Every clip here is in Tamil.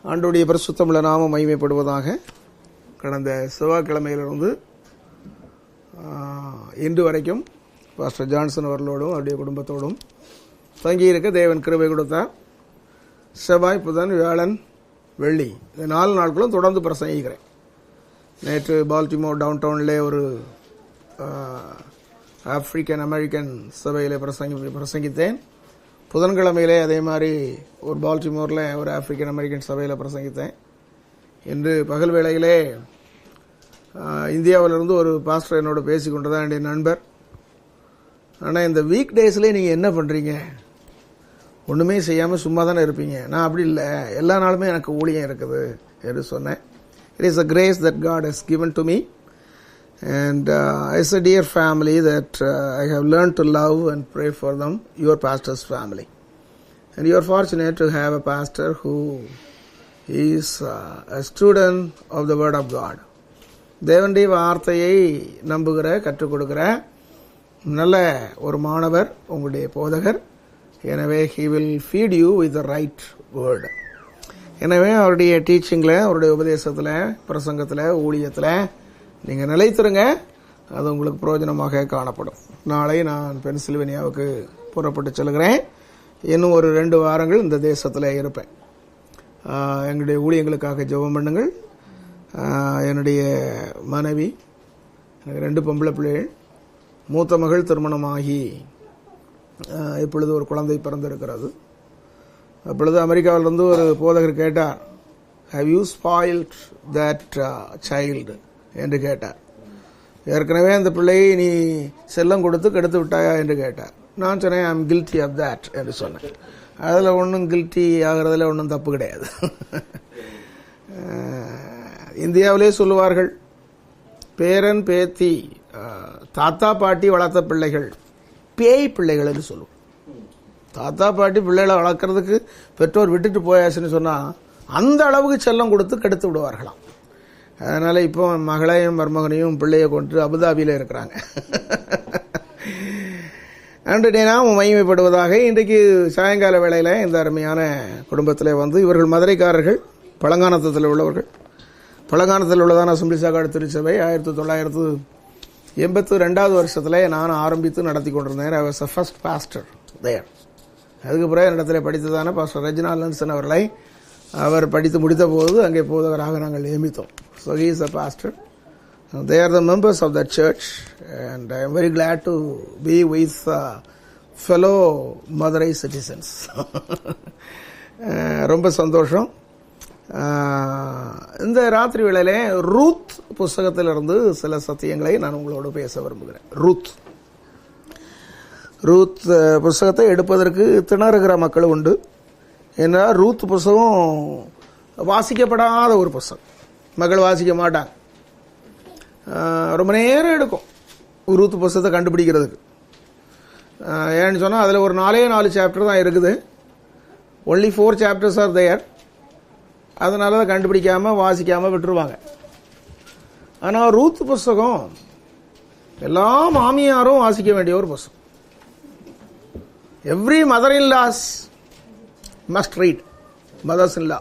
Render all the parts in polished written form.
ஆண்டவருடைய பரிசுத்தமுள்ள நாமம் மகிமைப்படுவதாக. கடந்த செவ்வாய்க்கிழமையிலிருந்து இன்று வரைக்கும் பாஸ்டர் ஜான்சன் அவர்களோடும் அவருடைய குடும்பத்தோடும் தங்கியிருக்க தேவன் கிருபை கொடுத்தார். செவ்வாய், புதன், வியாழன், வெள்ளி இந்த 4 நாட்களும் தொடர்ந்து பிரசங்கிக்கிறேன். நேற்று பால்டிமோர் டவுன் டவுனில் ஒரு ஆப்பிரிக்கன் அமெரிக்கன் சபையில் பிரசங்கித்தேன். புதன்கிழமையிலே அதே மாதிரி ஒரு பால்டிமோரில் ஒரு ஆப்பிரிக்கன் அமெரிக்கன் சபையில் பிரசங்கித்தேன். இன்று பகல் வேளையிலே இந்தியாவிலிருந்து ஒரு பாஸ்டர் என்னோட பேசி கொண்டு தான் என்னுடைய நண்பர். ஆனால் இந்த வீக் டேஸ்லேயே நீங்கள் என்ன பண்ணுறீங்க? ஒன்றுமே செய்யாமல் சும்மா தானே இருப்பீங்க. நான் அப்படி இல்லை, எல்லா நாளுமே எனக்கு ஊழியம் இருக்குது என்று சொன்னேன். It is a grace that God has given to me and as a dear family that I have learned to love and pray for them, your pastor's family, and you are fortunate to have a pastor who is a student of the word of God. தேவனுடைய வார்த்தையை நம்புகிற, கற்றுக் கொடுக்கிற நல்ல ஒரு மாணவர், உங்களுடைய போதகர். எனவே he will feed you with the right word. எனவே அவருடைய டீச்சிங்கில், அவருடைய உபதேசத்தில், பிரசங்கத்தில், ஊழியத்தில் நீங்கள் நிலைத்திருங்க. அது உங்களுக்கு பிரயோஜனமாக காணப்படும். நாளை நான் பென்சில்வேனியாவுக்கு புறப்பட்டு செல்கிறேன். இன்னும் ஒரு 2 வாரங்கள் இந்த தேசத்தில் இருப்பேன். எங்களுடைய ஊழியங்களுக்காக ஜெபம் பண்ணுங்கள். என்னுடைய மனைவி, எனக்கு 2 பொம்பளை பிள்ளைகள். மூத்த மகள் திருமணமாகி இப்பொழுது ஒரு குழந்தை பிறந்திருக்கிறது. அப்பொழுது அமெரிக்காவிலிருந்து ஒரு போதகர் கேட்டார், how you spoilt that child என்று கேட்டார். ஏற்கனவே அந்த பிள்ளையை நீ செல்லம் கொடுத்து கெடுத்து விட்டாயா என்று கேட்டார். நான் சொன்னேன், I am guilty of that என்று சொன்னேன். அதில் ஒன்றும் கில்ட்டி ஆகிறதுல ஒன்றும் தப்பு கிடையாது. இந்தியாவிலே சொல்லுவார்கள், பேரன் பேத்தி தாத்தா பாட்டி வளர்த்த பிள்ளைகள் பேய் பிள்ளைகள் என்று சொல்லுவோம். தாத்தா பாட்டி பிள்ளைகளை வளர்க்கறதுக்கு பெற்றோர் விட்டுட்டு போயாச்சுன்னு சொன்னால் அந்த அளவுக்கு செல்லம் கொடுத்து கெடுத்து விடுவார்களாம். அதனால் இப்போ மகளையும் மருமகனையும் பிள்ளையை கொண்டு அபுதாபியில் இருக்கிறாங்க. அன்றைய நாம் மகிமைப்படுவதாக. இன்றைக்கு சாயங்கால வேளையில் இந்த அருமையான குடும்பத்தில் வந்து, இவர்கள் மதுரைக்காரர்கள், பழங்கானத்தில் உள்ளவர்கள். பழங்கானத்தில் உள்ளதான அசம்பிளி சாகாடு திருச்சபை 1982 வருஷத்தில் நான் ஆரம்பித்து நடத்தி கொண்டிருந்தேன். I was a first pastor there. அதுக்கு பிறகு இடத்துல படித்ததான பாஸ்டர் ரெஜினால் லன்சன் அவர்களை அவர் படித்து முடித்த போது அங்கே போதகராக நாங்கள் நியமித்தோம். So he is a pastor. They are the members of the church and I am very glad to be with fellow Madurai citizens. ரொம்ப சந்தோஷம். இந்த ராத்திரி வேளையிலே ரூத் புஸ்தகத்திலிருந்து சில சத்தியங்களை நான் உங்களோடு பேச விரும்புகிறேன். ரூத் புஸ்தகத்தை எடுப்பதற்கு திணறுகிற மக்கள் உண்டு. ஏன்னா ரூத் புஸ்தகம் வாசிக்கப்படாத ஒரு புஸ்தகம். மக்கள் வாசிக்க மாட்டாங்க. ரொம்ப நேரம் எடுக்கும் ரூத் புஸ்தகத்தை கண்டுபிடிக்கிறதுக்கு. ஏன்னு சொன்னால் அதில் ஒரு 4 சாப்டர் தான் இருக்குது. Only 4 chapters are there. அதனால தான் கண்டுபிடிக்காமல் வாசிக்காமல் விட்டுருவாங்க. ஆனால் ரூத் புஸ்தகம் எல்லா மாமியாரும் வாசிக்க வேண்டிய ஒரு புஸ்தகம். Every mother in laws must read, mothers in law,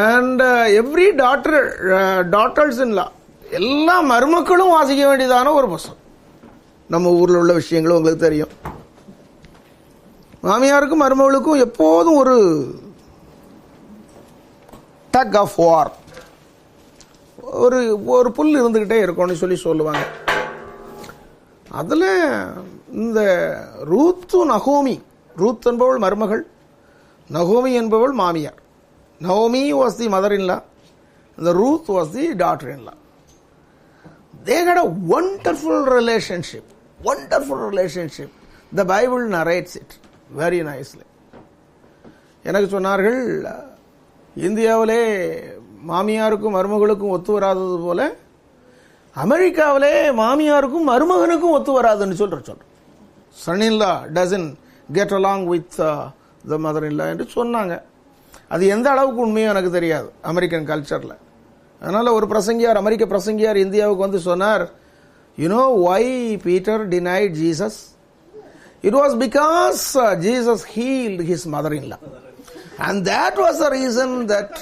and every daughters in law, எல்லா மருமக்களும் வாசிக்க வேண்டியதான ஒரு புஸ்தகம். நம்ம ஊரில் உள்ள விஷயங்களும் உங்களுக்கு தெரியும். மாமியாருக்கும் மருமகளுக்கும் எப்போதும் ஒரு டக் ஆஃப் வார், ஒரு புல் இருந்துக்கிட்டே இருக்கும்னு சொல்லுவாங்க. அதில் இந்த நகோமி, ரூத் என்பவள் மருமகள், நகோமி என்பவள் மாமியார். நகோமி was the mother in law, the Ruth was the daughter-in-law. They had a wonderful relationship. The Bible narrates it very nicely. எனக்கு சொன்னார்கள், இந்தியாவிலே மாமியாருக்கும் மருமகளுக்கும் ஒத்து வராதது போல அமெரிக்காவிலே மாமியாருக்கும் மருமகனுக்கும் ஒத்து வராதுன்னு சொல்றேன். son-in-law doesn't get along with the mother-in-law என்று சொன்னாங்க. அது எந்த அளவுக்கு உண்மையோ எனக்கு தெரியாது அமெரிக்கன் கல்ச்சரில். அதனால் ஒரு பிரசங்கியார், அமெரிக்க பிரசங்கியார் இந்தியாவுக்கு வந்து சொன்னார், you know why Peter denied Jesus? It was because Jesus healed his mother-in-law. And that was the reason that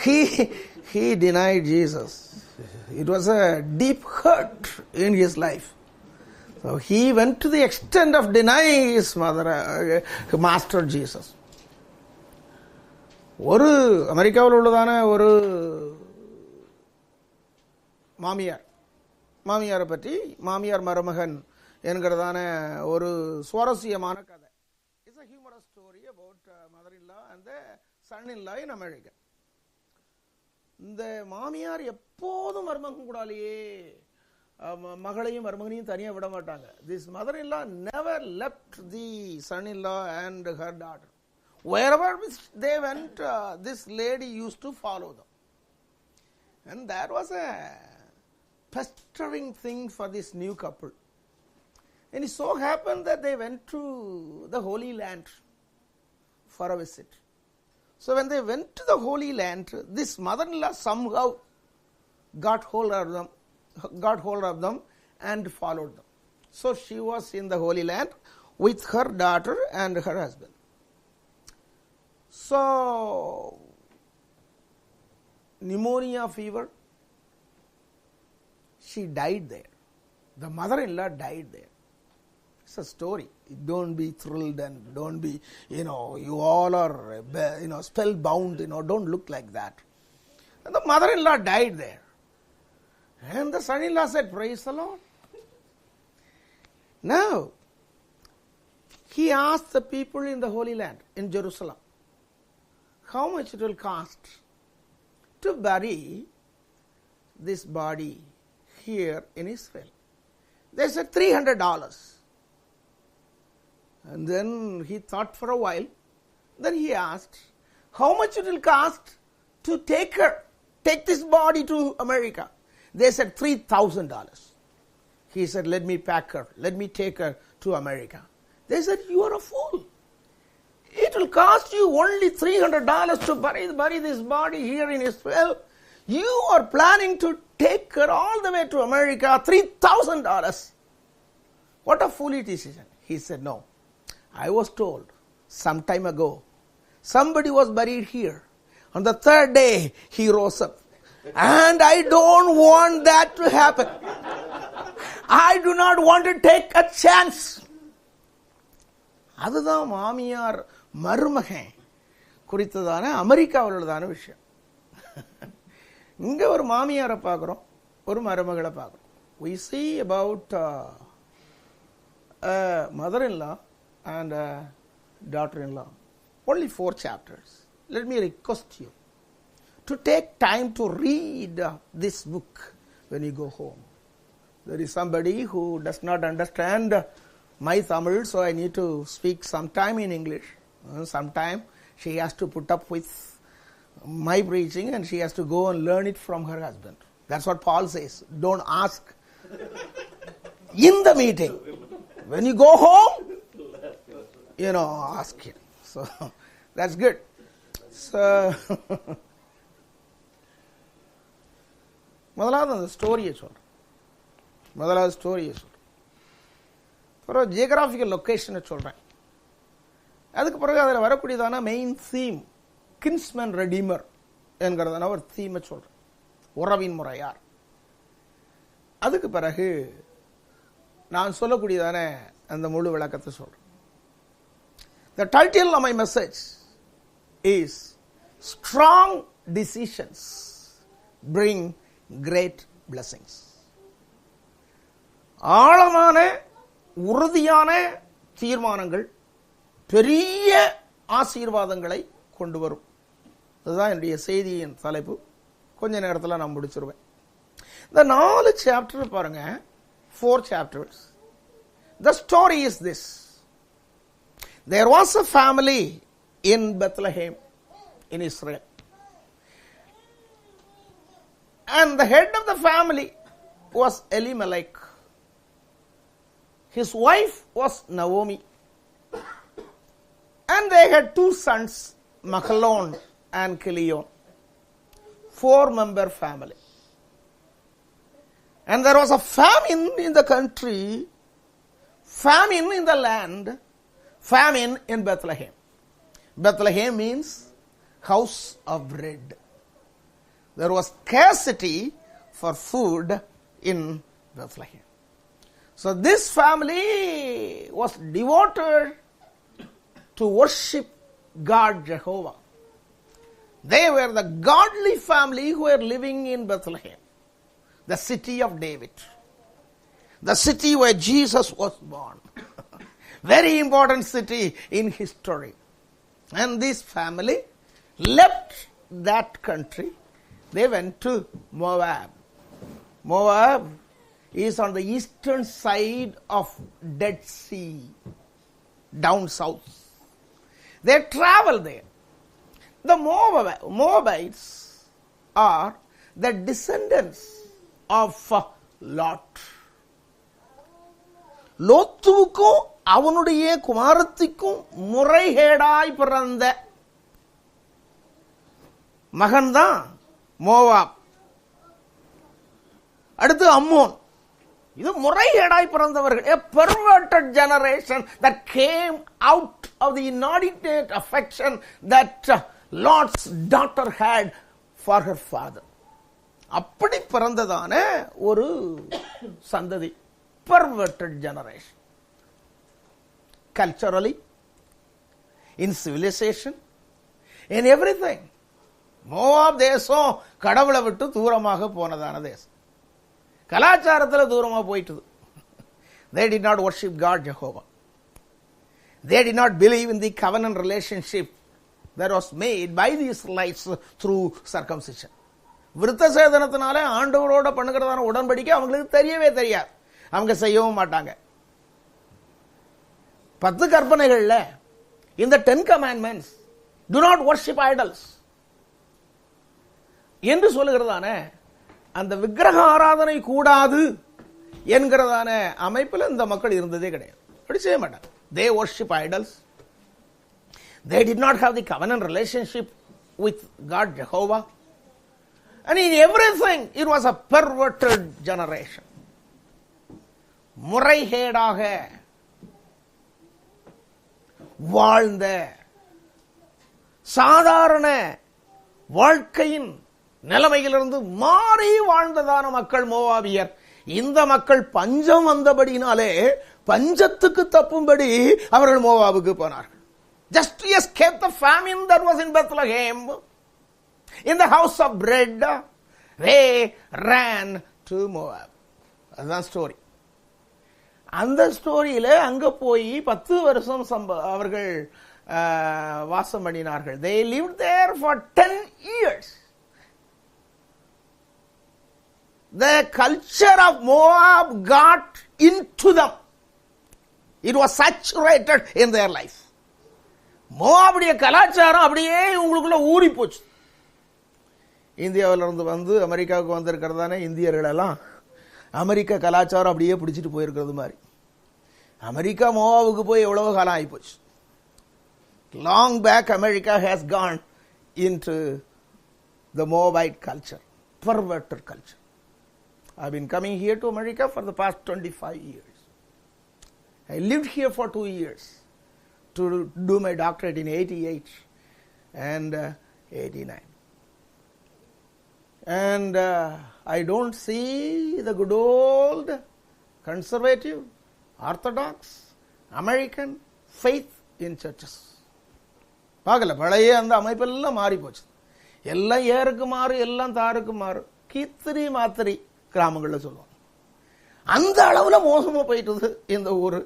he denied Jesus. It was a deep hurt in his life. So he went to the extent of denying his master Jesus. ஒரு அமெரிக்காவில் உள்ளதான ஒரு மாமியாரை பற்றி மாமியார் மருமகன் என்கிறதான ஒரு சுவாரஸ்யமான கதை. It's a humorous story about mother-in-law and the son-in-law in America. இந்த மாமியார் எப்போதும் மருமகன் கூடாலேயே மகளையும் மருமகனையும் தனியாக விட மாட்டாங்க. This mother-in-law never left the son-in-law and her daughter. Wherever they went, this lady used to follow them. And that was a pestering thing for this new couple. And it so happened that they went to the Holy Land for a visit. So when they went to the Holy Land, this mother-in-law somehow got hold of them and followed them. So she was in the Holy Land with her daughter and her husband. So pneumonia fever, she died there. The mother-in-law died there. It's a story. Don't be thrilled and don't be, you all are, spellbound, don't look like that. And the mother-in-law died there. And the son-in-law said, praise the Lord. Now, he asked the people in the Holy Land, in Jerusalem, how much it will cost to bury this body here in Israel. They said $300. And then he thought for a while. Then he asked, how much it will cost to take this body to America? They said $3,000. He said, let me pack her, let me take her to America. They said, you are a fool. It will cost you only $300 to bury this body here in Israel. You are planning to take her all the way to America, $3,000. What a foolish decision. He said, no. I was told some time ago, somebody was buried here. On the third day, he rose up. And I don't want that to happen. I do not want to take a chance. அதுதான் மாமியார் மருமகன் குறித்ததான அமெரிக்காவில் உள்ளதான விஷயம். இங்கே ஒரு மாமியாரை பார்க்குறோம், ஒரு மருமகளை பார்க்குறோம். We see about a mother-in-law and a daughter-in-law. Only 4 chapters. Let me request you to take time to read this book when you go home. There is somebody who does not understand my Tamil, so I need to speak sometime in English. Sometime she has to put up with my preaching and she has to go and learn it from her husband. That's what Paul says. Don't ask in the meeting. When you go home, ask him. So that's good. So முதலாவது அந்த ஸ்டோரியை சொல்கிறேன். அப்புறம் ஜியோகிராஃபிக்கல் லொக்கேஷனை சொல்கிறேன். அதுக்கு பிறகு அதில் வரக்கூடியதான மெயின் தீம் கின்ஸ்மேன் ரெடீமர் என்கிறதான ஒரு தீமை சொல்கிறேன். உறவின் முறையார். அதுக்கு பிறகு நான் சொல்லக்கூடியதான அந்த முழு விளக்கத்தை சொல்கிறேன். The title of my message is Strong Decisions Bring Great Blessings. ஆழமான உறுதியான தீர்மானங்கள் பெரிய ஆசீர்வாதங்களை கொண்டு வரும். அதுதான் என்னுடைய செய்தியின் தலைப்பு. கொஞ்ச நேரத்தில் நான் முடிச்சிருவேன். இந்த 4 சாப்டர் பாருங்க, 4 chapters. The story is this. There was a family in Bethlehem in Israel. And the head of the family was Elimelech. His wife was Naomi. And they had 2 sons, Mahlon and Chilion. 4-member family. And there was a famine in the country, famine in the land, famine in Bethlehem. Bethlehem means house of bread. There was scarcity for food in Bethlehem. So this family was devoted to worship God Jehovah. They were the godly family who were living in Bethlehem, the city of David, the city where Jesus was born. Very important city in history. And this family left that country. They went to Moab. Moab is on the eastern side of Dead Sea, down south. They traveled there. The Moabites are the descendants of Lot. லோத்துவுக்கும் அவனுடைய குமாரத்திக்கும் முறைகேடாய் பிறந்த மகன்தான் மோவாப். அடுத்து அம்மோன். இது முறைகேடாய் பிறந்தவர்கள். A perverted generation that came out of the inordinate affection that Lot's daughter had for her father. அப்படி பிறந்ததான ஒரு சந்ததி. Perverted generation. Culturally, in civilization, in everything. Moab தேசம் கடவுளை விட்டு தூரமாக போனதான தேசம். கலாச்சாரத்தில் தூரமாக போயிட்டது. They did not worship God Jehovah. They did not believe in the covenant relationship that was made by the Israelites through circumcision. விருத்த சேதனத்தினால ஆண்டவரோட பண்ணுகிறதான உடன்படிக்கை அவங்களுக்கு தெரியவே தெரியாது. அவங்க செய்யவும் மாட்டாங்க. 10 கற்பனைகள்ல இந்த 10 commandments, do not worship idols என்று சொல்லுகிறதான அந்த விக்கிரக ஆராதனை கூடாது என்கிறதான அமைப்பில் இந்த மக்கள் இருந்ததே கிடையாது. அப்படி செய்ய மாட்டாங்க. They worship idols. They did not have the covenant relationship with God Jehovah. And in everything, it was a perverted generation. முறைகேடாக வாழ்ந்த சாதாரண வாழ்க்கையின் நிலைமையிலிருந்து மாறி வாழ்ந்ததான மக்கள் மோவாபியர். இந்த மக்கள் பஞ்சம் வந்தபடினாலே பஞ்சத்துக்கு தப்பும்படி அவர்கள் மோவாபுக்கு போனார்கள். Just to escape the famine that was in Bethlehem, in the house of bread, they ran to Moab. அதுதான் ஸ்டோரி. அந்த ஸ்டோரியில அங்க போய் 10 வருஷம் அவர்கள் வாசம் பண்ணினார்கள். They lived there for 10 years. The culture of Moab got into them. It was saturated in their life. மோவாபுடைய கலாச்சாரம் அப்படியே உங்களுக்குள்ள ஊறி போச்சு. இந்தியாவிலிருந்து வந்து அமெரிக்காவுக்கு வந்திருக்கிறதானே இந்தியர்கள் எல்லாம் அமெரிக்கா கலாச்சாரம் அப்படியே பிடிச்சிட்டு போயிருக்கிறது மாதிரி. அமெரிக்கா மோவாவுக்கு போய் எவ்வளவு காலம் ஆகிப்போச்சு. Long back America has gone into the Moabite culture, perverted culture. I've been coming here to America for the past 25 years. I lived here for 2 years to do my doctorate in 88 and 89. And I don't see the good old conservative, orthodox, American faith in churches. பார்க்கல, பழைய அந்த அமைப்பெல்லாம் மாறி போச்சு. எல்லாம் ஏருக்கு மாறு, எல்லாம் தாருக்கு மாறு, கீத்திரி மாத்திரி கிராமங்களில் சொல்லுவோம். அந்த அளவில் மோசமாக போயிட்டுது இந்த ஊர்.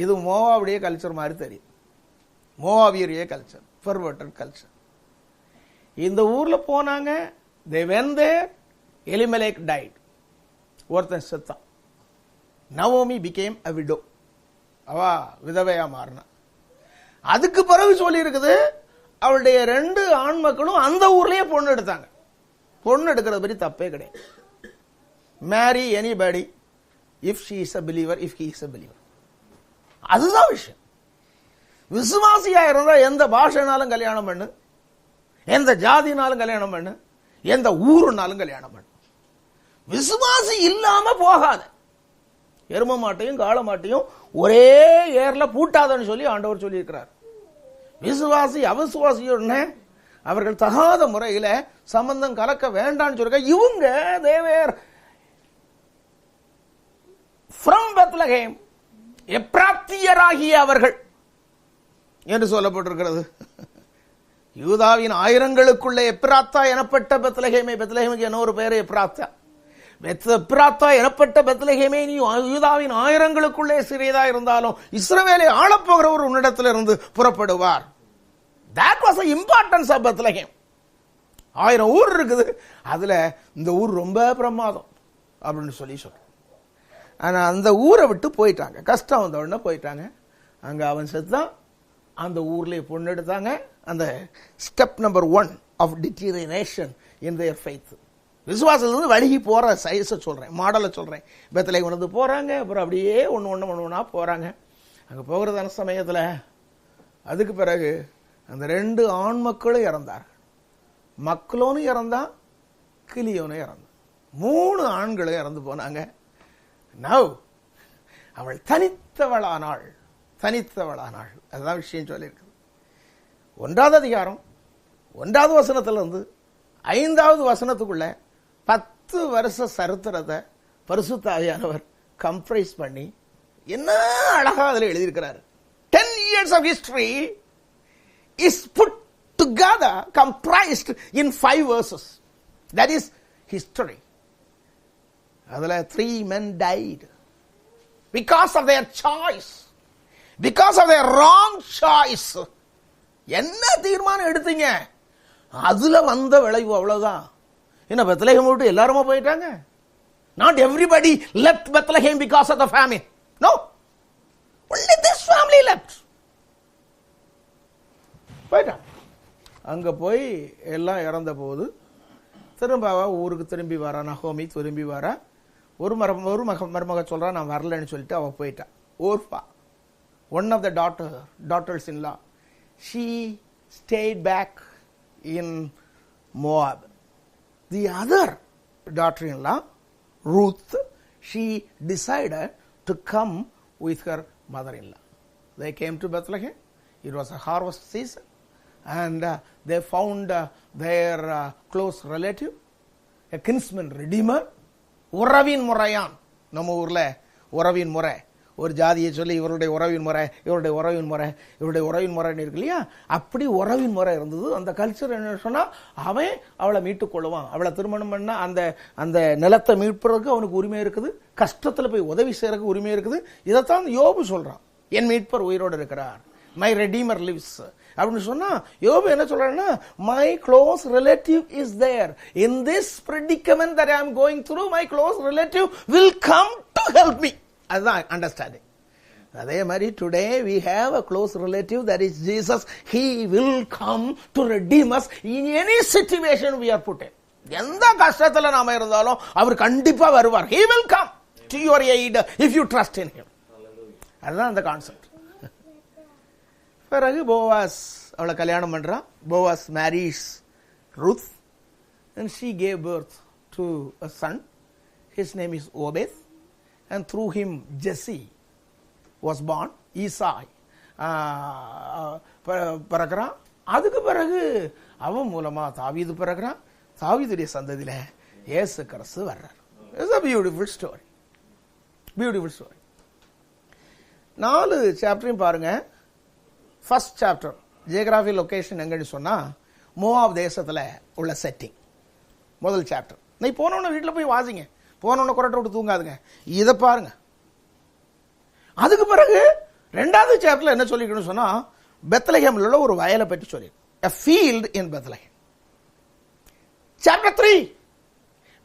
இது மோவாவுடைய கல்ச்சர் மாதிரி தெரியும். மோவாவியரிய கல்ச்சர், பெர்வர்டட் கல்ச்சர். இந்த ஊரில் போனாங்க. They went there. Elimelech died. ஒருத்தன் செத்தான். Naomi became a widow. அவா விதவையா மாறினா. அதுக்கு பிறகு சொல்லி இருக்குது, அவளுடைய 2 ஆண் மக்களும் அந்த ஊர்லயே பொண்ணு எடுத்தாங்க. பொண்ணு எடுக்கிறது பற்றி தப்பே கிடையாது. Marry anybody if she is a believer, if he is a believer. அதுதான் விஷயம். விசுவாசியா இருந்தா எந்த பாஷைனாலும் கல்யாணம் பண்ணு, எந்த ஜாதினாலும் கல்யாணம் பண்ணு, எந்த ஊருனாலும் கல்யாணம் பண்ணு. விசுவாசி இல்லாம போகாத. எரும மாட்டையும் காளை மாட்டையும் ஒரே ஏர்ல பூட்டாதன்னு சொல்லி ஆண்டவர் சொல்லி இருக்கிறார். விசுவாசி அவிசுவாசியுடனே அவர்கள் தகாத முறையில சம்பந்தம் கலக்க வேண்டாம்னு சொல்லுங்க. இவங்க தேவர் ஃப்ரம் பெத்லகேம், எப்ராத்தியராகிய அவர்கள் என்று சொல்லப்பட்டிருக்கிறது. யூதாவின் ஆயிரங்களுக்குள்ள எப்ராத்தா எனப்பட்ட பெத்லகேமே, பெத்லகேமுக்கு என்ன ஒரு பேரு எப்ராத்தா, எப்ராத்தா எனப்பட்ட பெத்லகேமே, நீ யூதாவின் ஆயிரங்களுக்குள்ளே சிறியதா இருந்தாலும் இஸ்ரவேலை ஆளப்போகிறவர் உன்னிடத்திலிருந்து புறப்படுவார். That was the importance of Bethlehem. 1000 ஊர் இருக்குது, அதுல இந்த ஊர் ரொம்ப பிரமாதம் அப்படின்னு சொல்லி சொல்ற. ஆனா அந்த ஊரை விட்டு போயிட்டாங்க, கஷ்டம் வந்த உடனே போயிட்டாங்க. அங்க அவன் செத்தான், அந்த ஊர்ல பொண்ணு எடுத்தாங்க. அந்த step number 1 of deterioration in their faith. விசுவாசத்திலிருந்து வழுகி போற சைஸை சொல்றேன், மாடலை சொல்றேன். பெத்லகேம் வந்து போறாங்க, அப்புறம் அப்படியே ஒண்ணு போறாங்க. அங்க போகிறதான சமயத்துல அதுக்கு பிறகு அந்த 2 ஆண் மக்களும் இறந்தார்கள். மக்களோனும் இறந்தான், கிளியோனும் இறந்தான். 3 ஆண்களும் இறந்து போனாங்க. நவ் அவள் தனித்தவளானாள். அதுதான் விஷயம் சொல்லியிருக்கு. 1வது அதிகாரம் 1வது வசனத்திலிருந்து 5வது வசனத்துக்குள்ள 10 வருஷ சரித்திரத்தை பரிசுத்த ஆவியானவர் கம்ப்ரைஸ் பண்ணி என்ன அழகா அதில் எழுதியிருக்கிறார். 10 years of history is put together, comprised in 5 verses. That is history. அதுல 3 men died because of their choice, because of their wrong choice. என்ன தீர்மானம் எடுத்தீங்க, அதுல வந்த விளைவு அவ்வளவுதான். என்ன பெத்லகேம் விட்டு எல்லாருமா போயிட்டாங்க? Not everybody left Bethlehem because of the famine. No, only this family left. போயிட்டான். அங்க போய் எல்லாம் இறந்த போது திரும்ப ஊருக்கு திரும்பி வரா. நகோமி திரும்பி வரா. ஒரு மருமக சொல்றா, நான் வரலன்னு சொல்லிட்டு அவ போயிட்டா. ஓர்பா, one of the daughters in law, she stayed back in Moab. The other daughter-in-law, Ruth, she decided to come with her mother-in-law. They came to Bethlehem. It was a harvest season, and they found their close relative, a kinsman redeemer. உறவின் முறையான். நம்ம ஊர்ல உறவின் முறை, ஒரு ஜாதியை சொல்லி இவருடைய உறவின் முறை, இவருடைய உறவின் முறை, இவருடைய உறவின் முறைன்னு இருக்கு இல்லையா? அப்படி உறவின் முறை இருந்தது. அந்த கல்ச்சர் என்ன சொன்னா, அவன் அவளை மீட்டுக் கொள்ளுவான். அவளை திருமணம் பண்ணா அந்த நிலத்தை மீட்பதற்கு அவனுக்கு உரிமை இருக்குது, கஷ்டத்துல போய் உதவி செய்யறதுக்கு உரிமை இருக்குது. இதைத்தான் யோபு சொல்றான், என் மீட்பர் உயிரோடு இருக்கிறார், மை ரெடீமர் லிவ்ஸ் அப்படின்னு சொன்னா, யோபு என்ன சொல்றான்னா, my close relative is there in this predicament that I am going through, my close relative will come to help me. அதுதான் அண்டர்ஸ்டாண்டிங். அதே மாதிரி today we have a close relative, that is Jesus. He will come to redeem us in any situation we are put in. எந்த கஷ்டத்துல நாம இருந்தாலும் அவர் கண்டிப்பா வருவார். He will come to your aid if you trust in him. அதுதான் அந்த கான்செப்ட். பிறகு போவாஸ் அவளை கல்யாணம் பண்றான். Boaz marries Ruth and she gave birth to a son. His name is Obed, and through him Jesse was born. ஈசாய் பிறகுறான். அதுக்கு பிறகு அவன் மூலமா தாவீது பிறகுறான். தாவீதுடைய சந்ததியில இயேசு கிறிஸ்து வர்றார். It's a beautiful story. Beautiful story. 4 சாப்டரையும் பாருங்க. ஃபர்ஸ்ட் சாப்டர் ஜியோகிராபி லொகேஷன் எங்கன்னு சொன்னா, மோவாப் தேசத்துல உள்ள செட்டிங். முதல் சாப்டர். நீ போனோன்னு வீட்டில் போய் வாசிங்க, போனோன்னு குரட்டை விட்டு தூங்காதுங்க, இதை பாருங்க. அதுக்கு பிறகு 2வது சாப்டர்ல என்ன சொல்லிக்கணும் சொன்னா, பெத்லகேம்ல உள்ள ஒரு வயலை பற்றி சொல்லி, a field in Bethlehem. Chapter 3,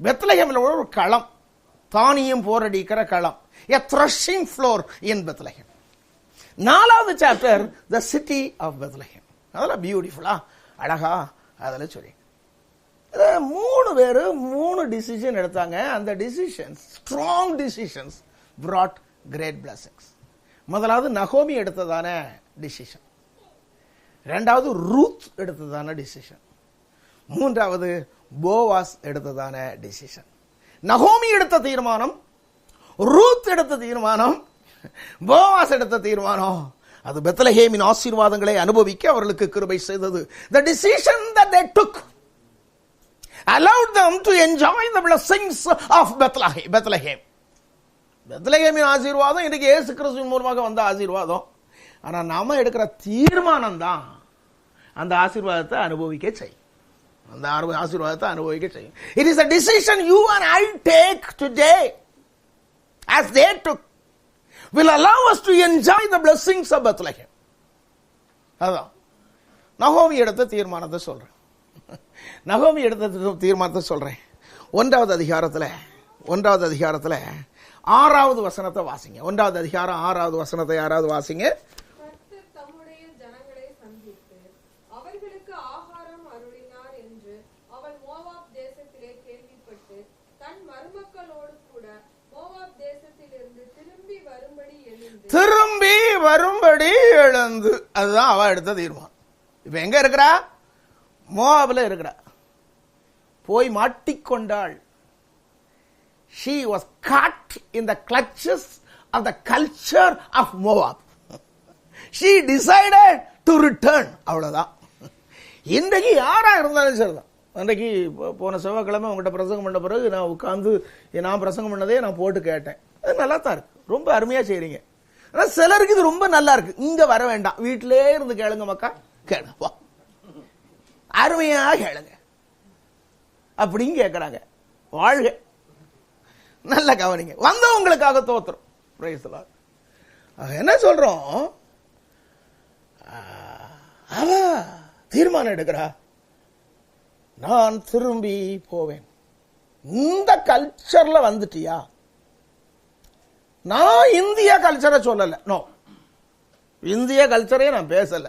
பெத்லகேம்ல உள்ள ஒரு களம், தானியம் போரடிக்கிற களம், a threshing floor in Bethlehem. 4வது chapter the city of Bethlehem. அதெல்லாம் பியூட்டிஃபுல்லா அழகா அதில் சொல்லி 3 பேர் 3 டிசிஷன் எடுத்தாங்க. அந்த decisions, strong decisions, brought great blessings. முதலாவது நகோமி எடுத்ததான டிசிஷன், 2வது ரூத் எடுத்ததான டிசிஷன், 3வது போவாஸ் எடுத்ததான டிசிஷன். நகோமி எடுத்த தீர்மானம், ரூத் எடுத்த தீர்மானம், போவாஸ் எடுத்த தீர்மானம், அது பெத்லஹேமின் ஆசீர்வாதங்களை அனுபவிக்க அவர்களுக்கு கிருபை செய்தது. The decision that they took allowed them to enjoy the blessings of Bethlehem. பெத்லஹேமின் ஆசீர்வாதம் இன்னைக்கு இயேசு கிறிஸ்துவின் மூலமாக வந்த ஆசீர்வாதம். ஆனா நாம எடுக்கிற தீர்மானம் தான் அந்த ஆசீர்வாதத்தை அனுபவிக்க செய்யும். அந்த ஆசீர்வாதத்தை அனுபவிக்க செய்யும். It is a decision you and I take today, as they took, will allow us to enjoy the blessings of Bethlehem. அதான் நகோமி எடுத்த தீர்மானத்தை சொல்றேன். நகோமி எடுத்த தீர்மானத்தை சொல்றேன். 1வது அதிகாரத்துல 6வது வசனத்தை வாசிங்க. 1வது அதிகாரம் 6வது வசனத்தை யாராவது வாசிங்க. கர்த்தர் தம்முடைய ஜனங்களை சந்தித்து அவர்களுக்கு ஆகாரம் அருளினார் என்று அவள் மோவாப் தேசத்திலே கேள்விப்பட்டு தன் மருமக்களோடு கூட மோவாப் தேசத்திலிருந்து திரும்பி வரும்படி எழுந்து. அதுதான் அவ எடுத்த தீர்மானம். இப்ப எங்க இருக்கிறா? மோவாப்ல இருக்கிறா. போய் மாட்டிக்கொண்டாள். She was caught in the clutches of the culture of Moab. She decided to return. அவ்வளவுதான். இன்றைக்கு யாரா இருந்தாலும் சரிதான். அன்றைக்கு போன செவ்வாய்க்கிழமை உங்கள்கிட்ட பிரசங்கம் பண்ண பிறகு நான் உட்கார்ந்து நான் பிரசங்கம் பண்ணதே நான் போட்டு கேட்டேன். அது நல்லா தான் இருக்கு. ரொம்ப அருமையா செய்றீங்க. ஆனா சிலருக்கு இது ரொம்ப நல்லா இருக்கு. இங்க வர வேண்டாம், வீட்டிலே இருந்து கேளுங்க மக்கா, கேளுங்க, அருமையா கேளுங்க அப்படின்னு கேட்கறாங்க. வாழ்க, நல்ல கவனிங்க. வந்தவங்களுக்காக தோத்துறோம். Praise the Lord. என்ன சொல்றோம்? அவ தீர்மானம் எடுக்கிறா, நான் திரும்பி போவேன். இந்த கல்ச்சர்ல வந்துட்டியா? நான் இந்திய கல்ச்சரை சொல்லல. நோ, இந்திய கல்ச்சரையே நான் பேசல.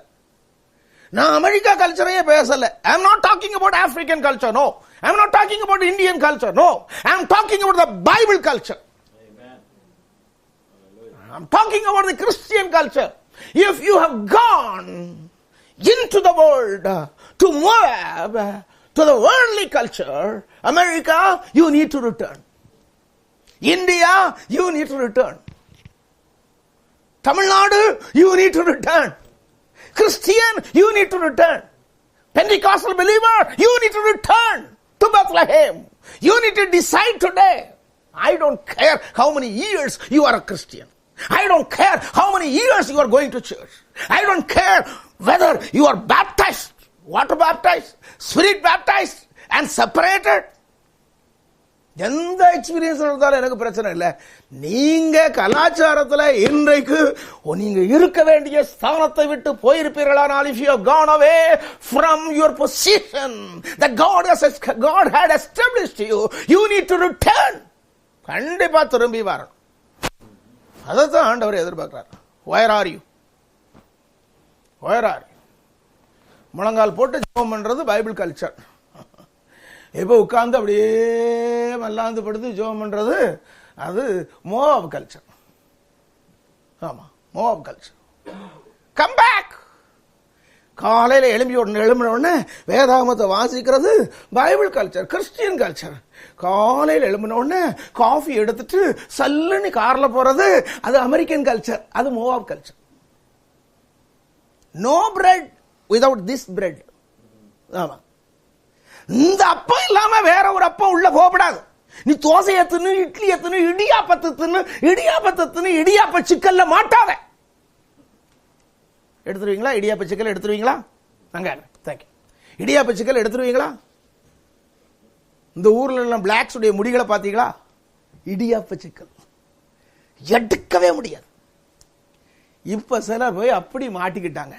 நான் அமெரிக்கா கல்ச்சரையே பேசல. I am not talking about African culture. No, I am not talking about Indian culture. No, I am talking about the Bible culture. Amen. I am talking about the Christian culture. If you have gone into the world, to Moab, to the worldly culture, America, you need to return. India, you need to return. Tamil Nadu, you need to return. Christian, you need to return. Pentecostal believer, you need to return to Bethlehem. You need to decide today. I don't care how many years you are a Christian. I don't care how many years you are going to church. I don't care whether you are baptized, water baptized, spirit baptized and separated. எந்த எக்ஸ்பீரியன்ஸ் இருந்தாலும் எனக்கு பிரச்சனை இல்லை. நீங்க கலாச்சாரத்தில் இன்றைக்கு நீங்க இருக்க வேண்டிய ஸ்தானத்தை விட்டு போயிருப்பீர்களானால், if you have gone away from your position that God had established you, you need to return. கண்டிப்பா திரும்பி வரணும். அதைத்தான் ஆண்டவர் எதிர்பார்க்கிறார். Where are you? Where are you? முழங்கால் போட்டு ஜெபம் பண்றது பைபிள் கல்ச்சர். இப்போ உட்கார்ந்து அப்படியே மல்லாந்து படுத்து ஜெபம் பண்றது அது மோவாப் கல்ச்சர். ஆமா, மோவாப் கல்ச்சர். Come back. காலையில எழும்பின உடனே வேதாகமத்தை வாசிக்கிறது பைபிள் கல்ச்சர், கிறிஸ்டியன் கல்ச்சர். காலையில் எழும்பின உடனே காஃபி எடுத்துட்டு சல்லுன்னு கார்ல போறது அது அமெரிக்கன் கல்ச்சர், அது Moab culture. No bread without this bread. ஆமா, இந்த அப்பம் இல்லாம வேற ஒரு அப்பம் உள்ள போகப்படாது. நீ தோசை எத்துன்னு, இட்லி எத்துன்னு, இடியாப்பத்து இடியாப்ப சிக்கல்ல மாட்டாத. எடுத்துருவீங்களா? இடியாப்ப சிக்கல் எடுத்துருவீங்களா? நாங்க தேங்க்யூ. இடியாப்ப சிக்கல் எடுத்துருவீங்களா? இந்த ஊர்ல எல்லாம் பிளாக்ஸ் உடைய முடிகளை பாத்தீங்களா? இடியாப்ப சிக்கல் எடுக்கவே முடியாது. இப்ப சிலர் போய் அப்படி மாட்டிக்கிட்டாங்க.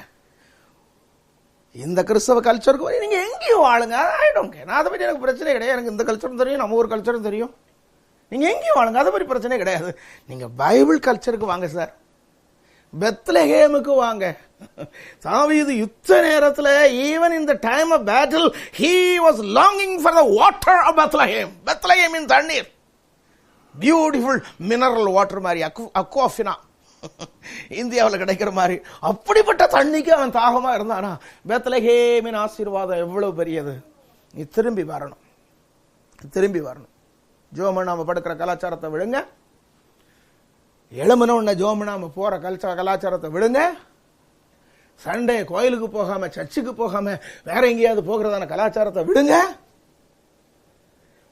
இந்த கிறிஸ்தவ கல்ச்சருக்கு போய் நீங்க எங்கேயும் வாழுங்க, நான் அதை பற்றி எனக்கு பிரச்சனை கிடையாது. எனக்கு இந்த கல்ச்சரும் தெரியும், நம்ம ஊர் கல்ச்சரும் தெரியும். நீங்க எங்கேயும் வாழுங்க, அதை பற்றி பிரச்சனை கிடையாது. நீங்க பைபிள் கல்ச்சருக்கு வாங்க சார். பெத்லஹேமுக்கு வாங்க. தாவீது யுத்த நேரத்தில், even in the time of battle, he was longing for the water of Bethlehem. பெத்லஹேமின் தண்ணீர் பியூட்டிஃபுல் மினரல் வாட்டர் மாதிரி, அக்வாஃபினா இந்தியாவில் கிடைக்கிற மாதிரி, அப்படிப்பட்ட தண்ணிக்கு அவன் தாகமா இருந்தானா. பெத்லஹேமின் ஆசீர்வாதம் எவ்வளவு பெரியது. நீ திரும்பி வரணும், திரும்பி வரணும். ஜோமன் நாம படுக்கிற கலாச்சாரத்தை விடுங்க. எழுமன உன்ன ஜோமன் நாம போற கலாச்சாரத்தை விடுங்க. சண்டே கோயிலுக்கு போகாம, சர்ச்சுக்கு போகாம, வேற எங்கேயாவது போகிறதான கலாச்சாரத்தை விடுங்க.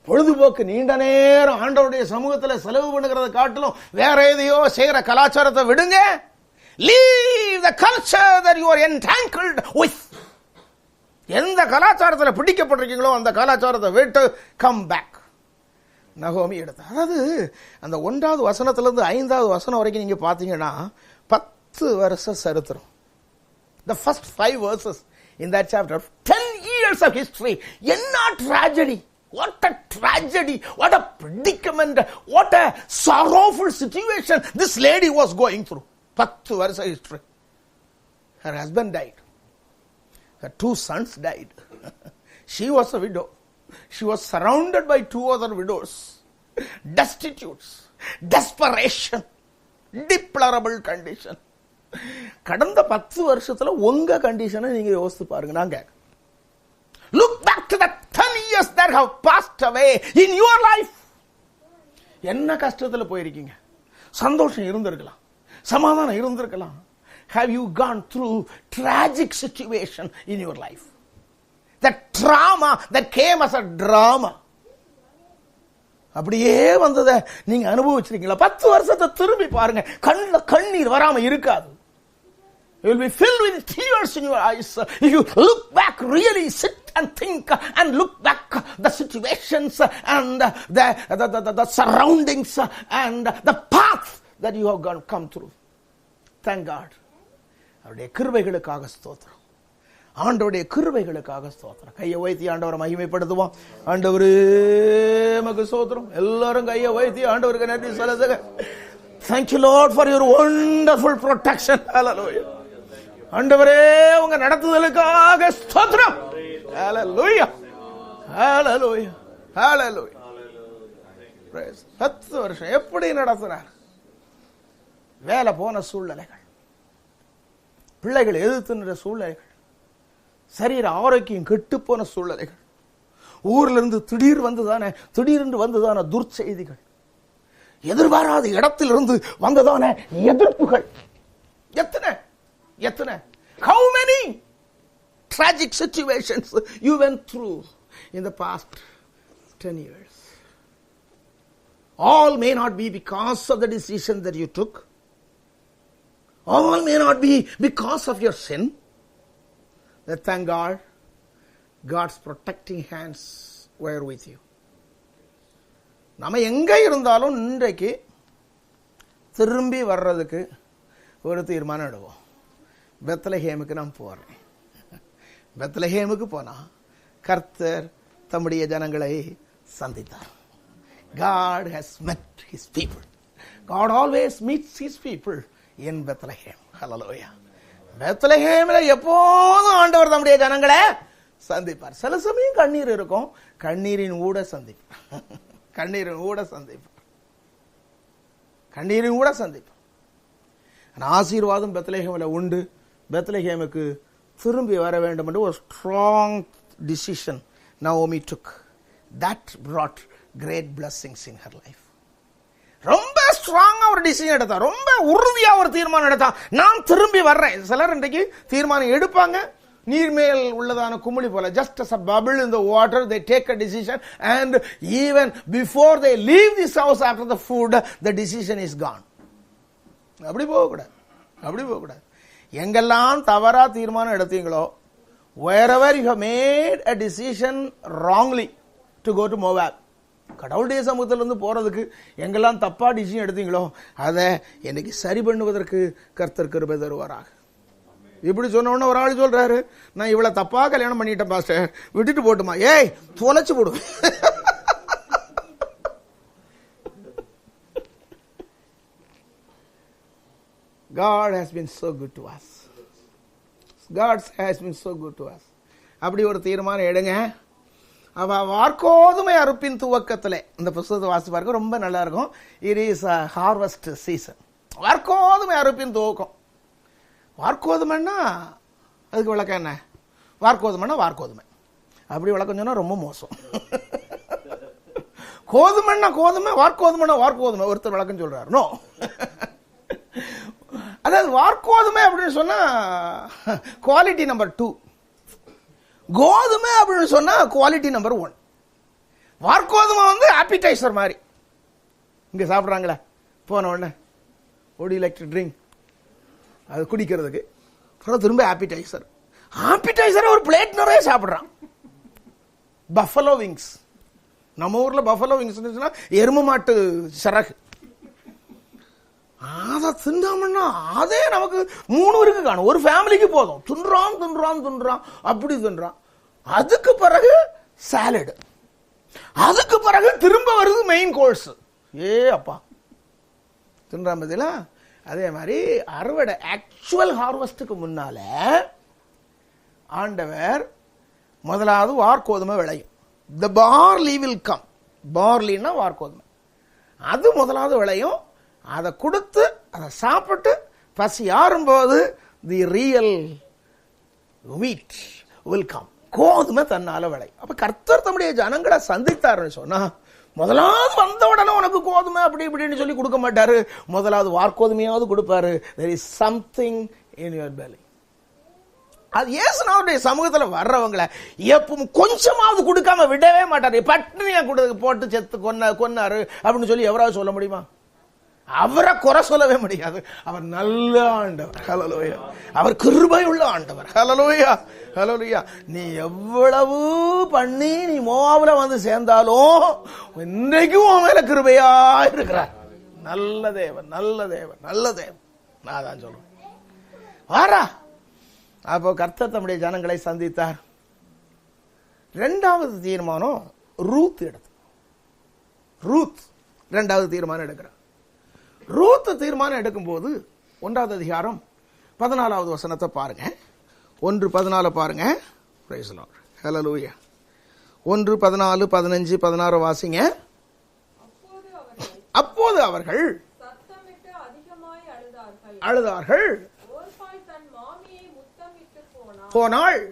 பொழுதுபோக்கு நீண்ட நேரம் ஆண்டவருடைய சமூகத்தில் செலவு பண்ணுகிறத காட்டிலும் வேற எதையோ செய்கிற கலாச்சாரத்தை விடுங்க. Leave the culture that you are entangled with. எந்த கலாச்சாரத்தில் பிடிக்கப்பட்டிருக்கீங்களோ அந்த கலாச்சாரத்தை விட்டு கம் பேக். நகோமி எடுத்த, அதாவது அந்த 1வது வசனத்திலிருந்து 5வது வசனம் வரைக்கும் நீங்க பாத்தீங்கன்னா 10 வருஷ சரித்திரம். The first 5 verses in that chapter, 10 years of history. என்ன tragedy, what a tragedy, what a predicament, what a sorrowful situation this lady was going through. 10 வருஷ history. Her husband died. Her 2 sons died. She was a widow. She was surrounded by 2 other widows. Destitutes, desperation, deplorable condition. கடந்த 10 வருஷத்துல உங்க கண்டிஷனை நீங்க யோசித்து பாருங்க. நான் கேட்க, look back to the 10 years that have passed away in your life. என்ன கஷ்டத்துல போயிருக்கீங்க? சந்தோஷம் இருந்திருக்கலாம், சமாதானம் இருந்திருக்கலாம். Have you gone through tragic situation in your life? That trauma that came as a drama. அப்படியே வந்ததை நீங்க அனுபவிச்சிருக்கீங்களா? 10 வருஷத்தை திரும்பி பாருங்க, கண்ணுல கண்ணீர் வராம இருக்காது. You will be filled with tears in your eyes if you look back, really sit and think and look back the situations and the surroundings and the path that you have come through. Thank God. அவருடைய கிருபைகளுக்காக ஸ்தோத்திரம், ஆண்டவருடைய கிருபைகளுக்காக ஸ்தோத்திரம். கையை வைத்தி ஆண்டவரை மகிமைப்படுத்துவோம். ஆண்டவரே மக்கு ஸ்தோத்திரம். எல்லாரும் கையை வைத்தி ஆண்டவருக்கு நன்றி சொல்லுங்க. Thank you Lord for your wonderful protection. Hallelujah. ஆண்டவரே உங்க நடத்துதலுக்காக ஸ்தோத்திரம். Hallelujah. Hallelujah. Hallelujah. Praise. 10 வருஷம் எப்படி நடத்தினார்? வேலை போன சூழ்நிலைகள், பிள்ளைகள் எதிர்த்து நின்ற சூழ்நிலைகள், சரீர ஆரோக்கியம் கெட்டு போன சூழ்நிலைகள், ஊர்ல இருந்து திடீரென்று வந்ததான துர்ச்செய்திகள், எதிர்பாராத இடத்திலிருந்து வந்ததான எதிர்ப்புகள், எத்தனை how many tragic situations you went through in the past 10 years. All may not be because of the decision that you took. All may not be because of your sin. But thank God, God's protecting hands were with you. நாம எங்க இருந்தாலும் இன்றைக்கு திரும்பி வர்றதுக்கு ஒரு தீர்மானம் எடுவோம். பெத்லஹேமுக்கு நான் போறேன். பெத்லஹேமுக்கு போனா கர்த்தர் தம்முடைய ஜனங்களை சந்தித்தார். God has met his people. God always meets his people in Bethlehem. Hallelujah. பெத்லஹேம்ல எப்போதும் ஆண்டவர் தம்முடைய ஜனங்களை சந்திப்பார். சில சமயம் கண்ணீர் இருக்கும், கண்ணீரின் ஊட சந்திப்பார். ஆசீர்வாதம் பெத்லஹேம்ல உண்டு. பெத்லஹேமுக்கு திரும்பி வர வேண்டும் என்று ஒரு strong decision Naomi took. That brought great blessings in her life. ரொம்ப ஸ்ட்ராங்கா ஒரு டிசிஷன் எடுத்தா, ரொம்ப உறுதியா ஒரு தீர்மானம் எடுத்தா, நான் திரும்பி வர்றேன். சிலர் இன்றைக்கு தீர்மானம் எடுப்பாங்க, நீர்மேல் உள்ளதான குமிழி போல, just as a bubble in the water, they take a decision and even before they leave this house after the food, the decision is gone. அப்படி போகக்கூடாது. எங்கெல்லாம் தவறா தீர்மானம் எடுத்தீங்களோ, wherever you have made a decision wrongly to go to Moab, கடவுளுடைய சமூகத்திலிருந்து போறதுக்கு எங்கெல்லாம் தப்பா டிசிஷன் எடுத்தீங்களோ அதை இன்னைக்கு சரி பண்ணுவதற்கு கர்த்தர் கிருபை தருவாராக. இப்படி சொன்ன உடனே ஒரு ஆள் சொல்றாரு, நான் இவ்வளவு தப்பா கல்யாணம் பண்ணிட்டேன் பாஸ்டர், விட்டுட்டு போட்டுமா? ஏய், தொலைச்சு போடு. God has been so good to us. God has been so good to us. அப்படி ஒரு தீர்மானம் எடுங்க. அவ வார்கோதுமை அறுப்பின் துவக்கத்தில், இந்த புத்தகத்தை வாசித்து பார்க்க ரொம்ப நல்லா இருக்கும். It is a harvest season. வார்கோதுமை அறுப்பின் துவக்கம். வார்கோதுமைன்னா அதுக்கு விளக்கம் என்ன? வார்கோதுமைன்னா வார்கோதுமை, அப்படி விளக்கம் சொன்னா ரொம்ப மோசம். கோதுமைன்னா கோதுமை, வார்கோதுமைன்னா வார்கோதுமை. ஒருத்தர் விளக்கம் சொல்றாரு. நோ, அதாவது வார்கோதுமை அப்படின்னு சொன்னா குவாலிட்டி நம்பர் 2, கோதுமை அப்படின்னு சொன்னா குவாலிட்டி நம்பர் 1. வார்கோதுமை வந்து ஆப்பிடைசர் மாதிரி. இங்க சாப்பிட்றாங்களே போன உடனே ஓடி லைக் டு ட்ரிங்க், அது குடிக்கிறதுக்கு. அப்புறம் திரும்ப ஆப்பிடைசரை ஒரு பிளேட் நிறைய சாப்பிட்றான். பஃபலோ விங்ஸ், நம்ம ஊர்ல பஃபலோ விங்ஸ் எரும மாட்டு சிறகு, அதை திண்டாமன்னா அதே நமக்கு 3 பேருக்கு காணும், ஒரு ஃபேமிலிக்கு போதும். துன்றான் அப்படி தின்றான். அதுக்கு பிறகு சாலடு, அதுக்கு பிறகு திரும்ப வருது மெயின் கோர்ஸ். அப்பா தின்றான் பதிலா. அதே மாதிரி அறுவடை ஆக்சுவல் ஹார்வெஸ்டுக்கு முன்னால ஆண்டவர் முதலாவது வார்கோதுமை விளையும். த பார்லி வில் கம். பார்லின்னா வார்கோதுமை, அது முதலாவது விளையும். அதை கொடுத்து அதை சாப்பிட்டு பசி ஆறும்போது தி ரியல் வீட் வில் கம். கோதுமை தன்னால விளையும். அப்ப கர்த்தர் தம்முடைய ஜனங்களை சந்தித்தாருன்னு சொன்னா முதலாவது வந்த உடனே உனக்கு கோதுமை அப்படி இப்படின்னு சொல்லி கொடுக்க மாட்டாரு. முதலாவது வார்கோதுமையாவது கொடுப்பாரு. there is something in your belly. அது இயேசுவினுடைய சமூகத்துல வர்றவங்களை எப்பவும் கொஞ்சமாவது கொடுக்காம விடவே மாட்டாரு. பட்டினியா போட்டு செத்து கொன்னாரு அப்படின்னு சொல்லி எவராவது சொல்ல முடியுமா? அவரை குறை சொல்லவே முடியாது. அவர் நல்ல ஆண்டவர். ஹல்லேலூயா. அவர் கிருபை உள்ள ஆண்டவர். ஹல்லேலூயா, ஹல்லேலூயா. நீ எவ்வளவு பண்ணி நீ மோவாவுல வந்து சேர்ந்தாலும் இன்றைக்கும் உன் மேல கிருபையா இருக்கிறார். நல்ல தேவன், நல்ல தேவன், நல்ல தேவன். நான் தான் சொல்றேன். வாரா. அப்போ கர்த்தர் தம்முடைய ஜனங்களை சந்தித்தார். 2வது தீர்மானம் ரூத் எடுத்து. ரூத் 2வது தீர்மானம் எடுக்கிறார். ரூத் தீர்மானம் எடுக்கும் போது 1வது அதிகாரம் 14வது வசனத்தை பாருங்க. 1:14 பாருங்க. Price the Lord. ஹல்லேலூயா. 1:14, 15, 16 வாசிங்க. அப்போது அவர்கள் சத்தமிட்டு அதிகமாய் அழுதார்கள். போனாள்.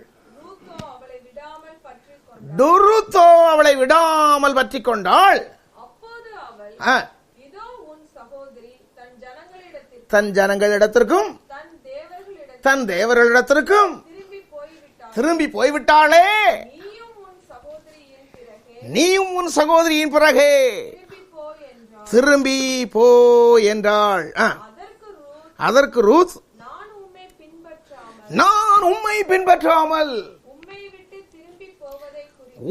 துருத்தோ அவளை விடாமல் பற்றிக் கொண்டாள். தன் ஜனங்களிடத்திற்கும் தன் தேவர்களிடத்திற்கும் திரும்பி போய்விட்டாளே. நீயும் உன் சகோதரியின் பிறகே திரும்பி போ என்றாள். அதற்கு ரூத், நான் உம்மை பின்பற்றாமல்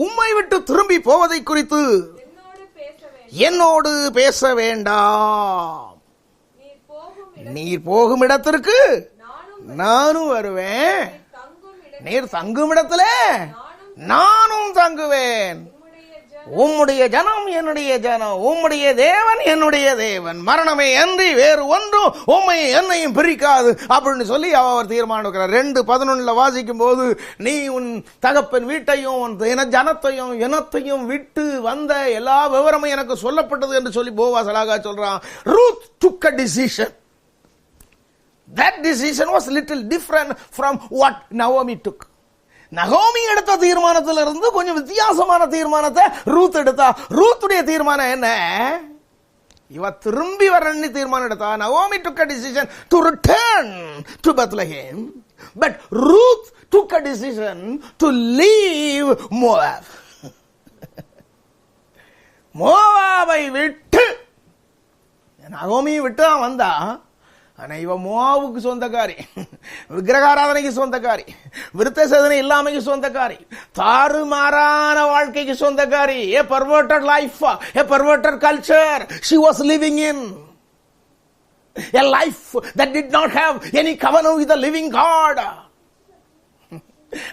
உம்மை விட்டு திரும்பி போவதை குறித்து என்னோடு பேச வேண்டாம். நீர் போகும் இடத்திற்கு நானும் வருவேன், நீர் தங்கும் இடத்துல நானும் தங்குவேன். உம்முடைய ஜனம் என்னுடைய ஜனம், உம்முடைய தேவன் என்னுடைய தேவன், மரணமே அன்றி வேறு ஒன்றும் உம்மை என்னையும் பிரிக்காது அப்படின்னு சொல்லி அவர் தீர்மானம். 2:11 வாசிக்கும் போது, நீ உன் தகப்பன் வீட்டையும் உன் ஜனத்தையும் இனத்தையும் விட்டு வந்த எல்லா விவரமும் எனக்கு சொல்லப்பட்டது என்று சொல்லி போவாஸ் அழகா சொல்றான். Ruth took a decision. That decision was little different from what Naomi took. நகோமி எடுத்த தீர்மானத்திலிருந்து கொஞ்சம் வித்தியாசமான தீர்மானத்தை ரூத் எடுத்தா. ரூத்துடைய தீர்மானம் என்ன? இவ திரும்பி வரன்னு தீர்மானம் எடுத்தா. நகோமி took a decision to return to Bethlehem, but Ruth took a decision to leave Moab. மோவாபை விட்டு நகோமி விட்டு தான் வந்தா. ஆனா இவ மோவாவுக்கு சொந்தக்காரி, விக்கிரகாராதனைக்கு சொந்தக்காரி, விருத்த சேதனை இல்லாமைக்கு சொந்தக்காரி, தாறுமாறான வாழ்க்கைக்கு சொந்தக்காரி. A perverted life, a perverted culture she was living in, a life that did not have any covenant with the living God.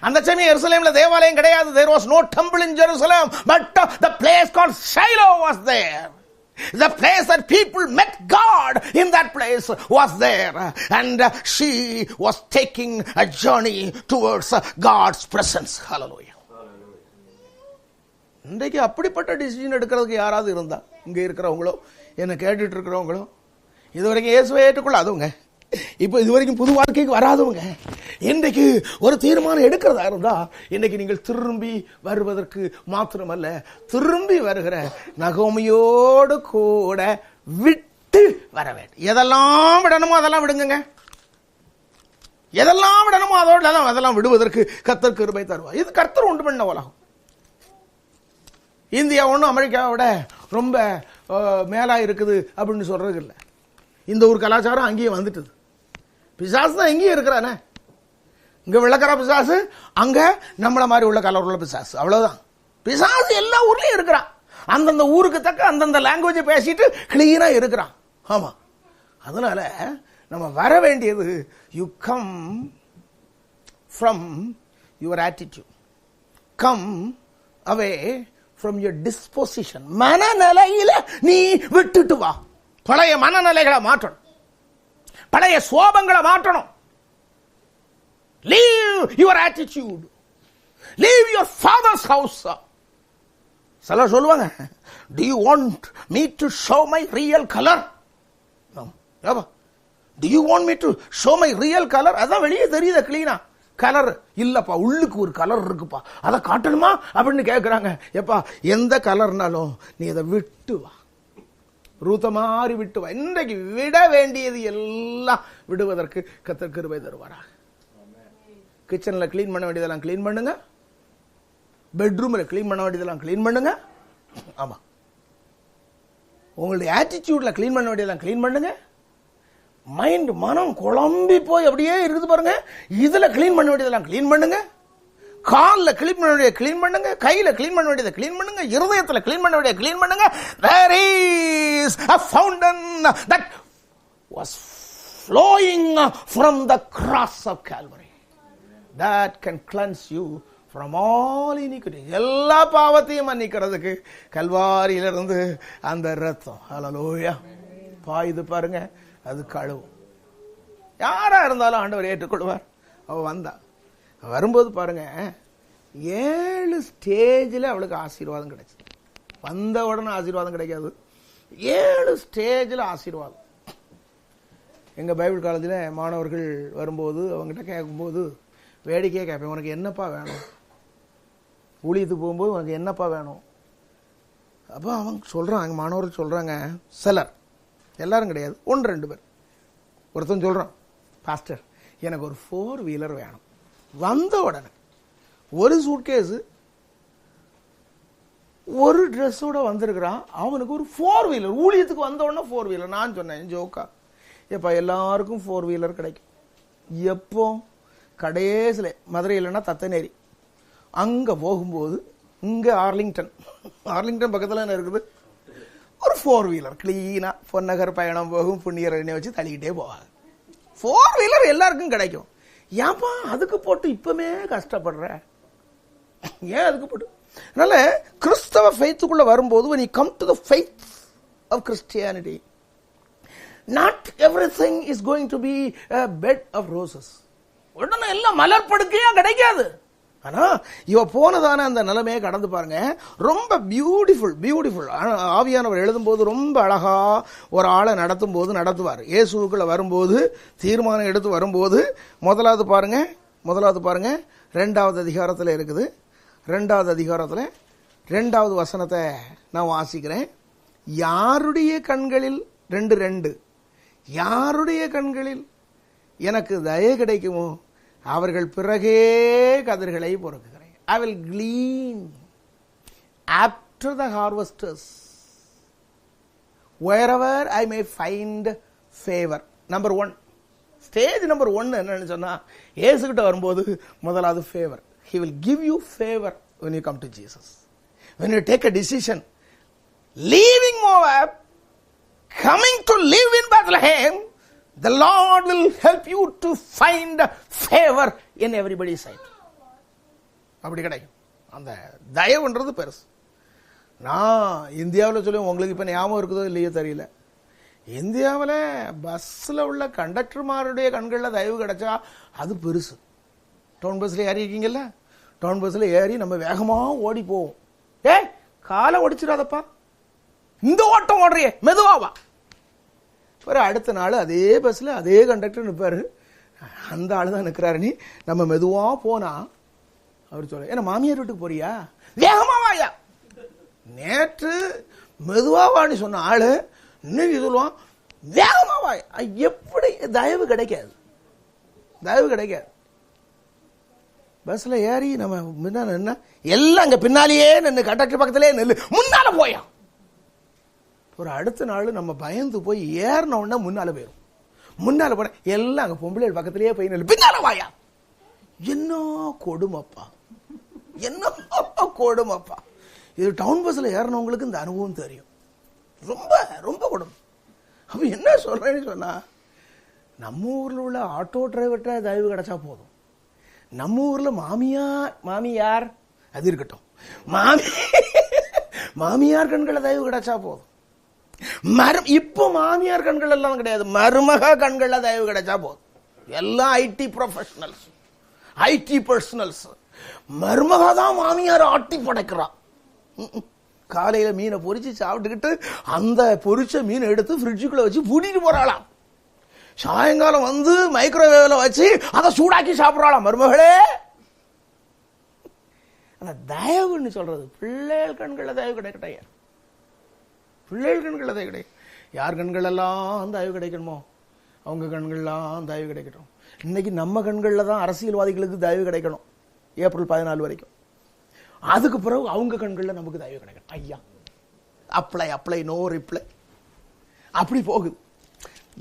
அந்த சமயம் எருசலேம்ல தேவாலயம் கிடையாது. There was no temple in Jerusalem, but the place called Shiloh was there. The place that people met God in that place was there, and she was taking a journey towards God's presence. Hallelujah. இன்றைக்கு அப்படிப்பட்ட டிசிஷன் எடுக்கிறதுக்கு யாராவது இருந்தா, இங்க இருக்கிறவங்களோ என்ன கேட்டுட்டு இருக்கிறவங்களோ, இதுவரைக்கும் இயேசுவை ஏற்றுக்கொள்ளாதவங்க, இப்போ இதுவரைக்கும் புது வாழ்க்கைக்கு வராதவங்க, இன்றைக்கு ஒரு தீர்மானம் எடுக்கிறதா இருந்தா, இன்னைக்கு நீங்கள் திரும்பி வருவதற்கு மாத்திரமல்ல, திரும்பி வருகிற நகோமியோடு கூட விட்டு விட்டு வர வேண்டும். எதெல்லாம் விடணுமோ அதெல்லாம் விடுங்க. எதெல்லாம் விடணுமோ அதெல்லாம் விடுவதற்கு கர்த்தர் கிருபை தருவார். இது கர்த்தர் உண்டு பண்ண உலகம். இந்தியா ஒன்றும் அமெரிக்காவை விட ரொம்ப மேலா இருக்குது அப்படின்னு சொல்றது இல்லை. இந்த ஒரு கலாச்சாரம் அங்கேயும் வந்துட்டுது. பிசாசு தான் எங்கேயும் இருக்கிறானே. இங்க வெள்ளக்கார பிசாசு, அங்க நம்மள மாதிரி உள்ள கலர் உள்ள பிசாசு, அவ்வளவுதான். பிசாசு எல்லா ஊர்லயும் இருக்கிறான். அந்தந்த ஊருக்கு தக்க அந்தந்த லாங்குவேஜை பேசிட்டு கிளீனா இருக்கிறான். ஆமா, அதனால நம்ம வர வேண்டியது, you come from your attitude, come away from your disposition. மனநிலையில நீ விட்டுட்டு வா. பழைய மனநிலைகளை மாற்றணும், பழைய சோபங்களை மாற்றணும். Leave your attitude. Leave your father's house. சிலர் சொல்லுவாங்க, do you want me to show my real color? No. Do you want me to show my real color? அதான் வெளியே தெரியுது கிளீனா. கலர் இல்லப்பா, உள்ளுக்கு ஒரு கலர் இருக்குப்பா, அதை காட்டணுமா அப்படின்னு கேட்கிறாங்க. எப்பா, எந்த கலர்னாலும் நீ அதை விட்டு வா, ரூத்த மாதிரி விட்டு வா. இன்றைக்கு விட வேண்டியது எல்லாம் விடுவதற்கு கர்த்தர் கிருபை தருவாரா. கிச்சன்ல கிளீன் பண்ண வேண்டியதெல்லாம் கிளீன் பண்ணுங்க, பெட்ரூம்ல கிளீன் பண்ண வேண்டியதெல்லாம் கிளீன் பண்ணுங்க. ஆமா, உங்களுடைய ஆட்டிடியூட்ல கிளீன் பண்ண வேண்டியதெல்லாம் கிளீன் பண்ணுங்க. மைண்ட், மனம் குழம்பி போய் அப்படியே இருக்குது பாருங்க, இதுல கிளீன் பண்ண வேண்டியதெல்லாம் கிளீன் பண்ணுங்க. காலில் கிளீன் பண்ண வேண்டியதை கிளீன் பண்ணுங்க, கையில கிளீன் பண்ண வேண்டியதை கிளீன் பண்ணுங்க, இருதயத்தில் கிளீன் பண்ண வேண்டியதை கிளீன் பண்ணுங்க. There is a fountain that was flowing from the cross of Calvary that can cleanse you from all iniquity. எல்லா பாவத்தையும் மன்னிக்கிறதுக்கு கல்வாரியிலிருந்து அந்த ரத்தம், ஹல்லேலூயா, பாயுது பாருங்க. அது கழுவும். யாரா இருந்தாலும் ஆண்டவர் ஏற்றுக்கொள்வார். அவ வந்தா, வரும்போது பாருங்க, 7 ஸ்டேஜில் அவளுக்கு ஆசீர்வாதம் கிடைச்சது. வந்த உடனே ஆசீர்வாதம் கிடைக்காது, 7 ஸ்டேஜில் ஆசீர்வாதம். எங்க பைபிள் காலேஜில் மாணவர்கள் வரும்போது அவங்ககிட்ட கேட்கும்போது வேடிக்கையே கேட்பேன், உனக்கு என்னப்பா வேணும்? ஊழியத்துக்கு போகும்போது உனக்கு என்னப்பா வேணும்? அப்போ அவங்க சொல்றாங்க, மாணவர்கள் சொல்றாங்க, சிலர், எல்லாரும் கிடையாது, 1-2 பேர். ஒருத்தன் சொல்றான், பாஸ்டர் எனக்கு ஒரு 4 வீலர் வேணும். வந்த உடனே ஒரு சூட்கேஸ் ஒரு ட்ரெஸ்ஸோட வந்திருக்கிறான். அவனுக்கு ஒரு 4 வீலர், ஊழியத்துக்கு வந்த உடனே 4 வீலர். நான் சொன்னேன், ஜோக்கா, எப்ப எல்லாருக்கும் 4 வீலர் கிடைக்கும். எப்போ? கடைசியில் மதுரையிலன்னா தத்தநேரி, அங்க போகும்போது, இங்க ஆர்லிங்டன் பக்கத்துல என்ன இருக்குது, ஒரு 4 வீலர் கிளீனா பொன்னகர் பயணம் போகும், புண்ணியரனை வச்சு தள்ளிக்கிட்டே போவாங்க. 4 வீலர் எல்லாருக்கும் கிடைக்கும். ஏன்பா அதுக்கு போட்டு இப்பமே கஷ்டப்படுற? ஏன் அதுக்கு போட்டு? அதனால கிறிஸ்தவ ஃபெய்த்துக்குள்ள வரும்போது, when you come to the faith of Christianity, not everything is going to be a bed of roses. உடனே எல்லாம் மலர் படுக்கையா கிடைக்காது. ஆனா இவ போனதான அந்த நிலைமையை கடந்து பாருங்க, ரொம்ப பியூட்டிஃபுல். ஆவியானவர் எழுதும்போது ரொம்ப அழகா ஒரு ஆளை நடத்தும் போது நடத்துவார். இயேசுக்குள்ள வரும்போது, தீர்மானம் எடுத்து வரும்போது, முதலாவது பாருங்க 2வது அதிகாரத்தில் இருக்குது. 2வது அதிகாரத்தில் 2வது வசனத்தை நான் வாசிக்கிறேன். யாருடைய கண்களில் 2 யாருடைய கண்களில் எனக்கு தயை கிடைக்குமோ அவர்கள் பிறகே கதிர்களை பொறுக்குகிறேன். I will glean after the harvesters wherever I may find favor. Number 1, stage number 1 என்னன்னு சொன்னா, இயேசுகிட்ட வரும்போது முதலாவது favour. He will give you favor when you come to Jesus. When you take a decision, leaving Moab, coming to live in Bethlehem, the Lord will help you to find favor in everybody's sight. அப்படி கிடைக்கும். அந்த தயவுன்றது பெருசு. நான் இந்தியாவில் சொல்லுவேன், உங்களுக்கு இப்ப ஞாபகம் இருக்குதோ இல்லையோ தெரியல, இந்தியாவில் பஸ்ல உள்ள கண்டக்டர்மாருடைய கண்களில் தயவு கிடைச்சா அது பெருசு. டவுன் பஸ்ல ஏறி இருக்கீங்கல்ல, டவுன் பஸ்ல ஏறி நம்ம வேகமா ஓடி போவோம். காலை ஒடிச்சிடாதப்பா, இந்த ஓட்டம் ஓடுறியே, மெதுவாவா. ஒரு அடுத்த நாள் அதே பஸ்ல அதே கண்டக்டர் நிற்பாரு, அந்த ஆளு தான் நிற்கிறாரு. நீ நம்ம மெதுவா போனா அவர் சொல்ல, ஏன்னா மாமியார் வீட்டுக்கு போறியா, வேகமா வாயா. நேற்று மெதுவா வான்னு சொன்ன ஆளு இன்னைக்கு சொல்லுவான், வேகமா வாய். எப்படி தயவு கிடைக்காது, தயவு கிடைக்காது. பஸ்ல ஏறி நம்ம முன்னால நின்னா எல்லாம் அங்க பின்னாலேயே நின்று கண்டக்டர் பக்கத்திலே நெல்லு முன்னால போயா. ஒரு அடுத்த நாள் நம்ம பயந்து போய் ஏறின உடனே முன்னால போயிடும். முன்னால போன எல்லாம் அங்க பொம்பளை பக்கத்திலேயே போய் நெல்லு பின்னால வாயா. என்ன கொடுமப்பா, என்ன கொடுமப்பா. இது டவுன் பஸ்ல ஏறினவங்களுக்கு இந்த அனுபவம் தெரியும். ரொம்ப ரொம்ப கொடுமை. அப்ப என்ன சொல்றேன்னு சொன்னா, நம்ம ஊர்ல உள்ள ஆட்டோ டிரைவர்கிட்ட தயவு கிடைச்சா போதும். நம்ம ஊர்ல மாமியார் அது இருக்கட்டும், மாமியார் கண்களை தயவு கிடைச்சா போதும். இப்போ மாமியார் கண்கள் எல்லாம் கிடையாது, மருமக கண்கள்ல தயவு கிடைச்சா போதும். எல்லாம் ஐடி ப்ரொஃபஷனல்ஸ், ஐடி பர்சனல்ஸ். மருமக தான் மாமியார் ஆட்டி படைக்கிறான். காலையில மீனை பொரிச்சு சாப்பிட்டுக்கிட்டு அந்த பொரிச்ச மீனை எடுத்து ஃப்ரிட்ஜுக்குள்ள வச்சு பூட்டிட்டு போறாளாம். சாயங்காலம் வந்து மைக்ரோவேவ்ல வச்சு அதை சூடாக்கி சாப்பிடறாளாம் மருமகளே. தயவுன்னு சொல்றது பிள்ளைகள் கண்கள்ல தயவு கிடைக்கட்டையா, பிள்ளைகள் கண்கள்ல தயவு கிடைக்கும். யார் கண்கள் எல்லாம் தயவு கிடைக்கணுமோ அவங்க கண்கள்லாம் தயவு கிடைக்கட்டும். இன்னைக்கு நம்ம கண்கள்ல தான் அரசியல்வாதிகளுக்கு தயவு கிடைக்கணும் ஏப்ரல் 14 வரைக்கும். அதுக்கு பிறகு அவங்க கண்கள்ல நமக்கு தயவு கிடைக்கணும். ஐயா அப்ளை அப்ளை நோ ரிப்ளை அப்படி போகுது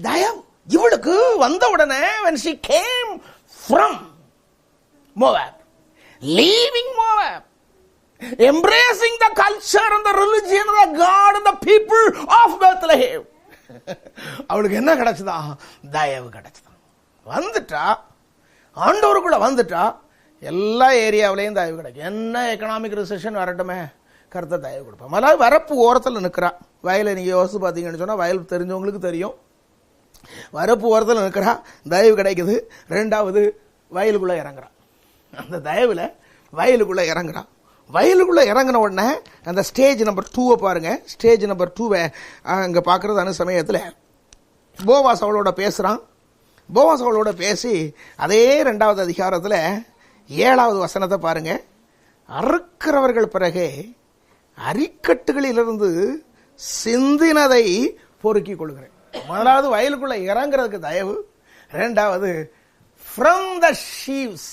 தயவு. இவளுக்கு வந்த உடனே when she came from Moab, leaving Moab, embracing the culture and the religion of the God and the people of Bethlehem, அவளுக்கு என்ன கிடைச்சதா? தயவு கிடைச்சதா. வந்துட்டா, ஆண்டவருக்குள்ள வந்துட்டா, எல்லா ஏரியாவிலையும் தயவு கிடைக்கும். என்ன எக்கனாமிக் ரிசெஷன் வரட்டுமே, கருத்தை தயவு கொடுப்பேன். மலாய் வரப்பு ஓரத்தில் நிற்கிறா. வயலை நீங்க யோசிச்சு பார்த்தீங்கன்னு சொன்னா, வயல் தெரிஞ்சவங்களுக்கு தெரியும். வரப்பு ஓரத்தில் நிற்கிறா, தயவு கிடைக்குது. ரெண்டாவது வயலுக்குள்ள இறங்குறா. அந்த தயவுல வயலுக்குள்ள இறங்குறா. வயலுக்குள்ள இறங்கின உடனே அந்த ஸ்டேஜ் நம்பர் 2 பாருங்க. ஸ்டேஜ் நம்பர் 2 அங்க பாக்குறதான சமயத்தில் போவாஸ் அவளோட பேசுறான். போவாஸ் அவளோட பேசி அதே 2வது அதிகாரத்தில் 7வது வசனத்தை பாருங்க. அறுக்கிறவர்கள் பிறகு அரிக்கட்டுகளிலிருந்து சிந்தினதை பொறுக்கிக் கொள்கிறேன். முதலாவது வயலுக்குள்ள இறங்குறதுக்கு தயவு. ரெண்டாவது from the sheaves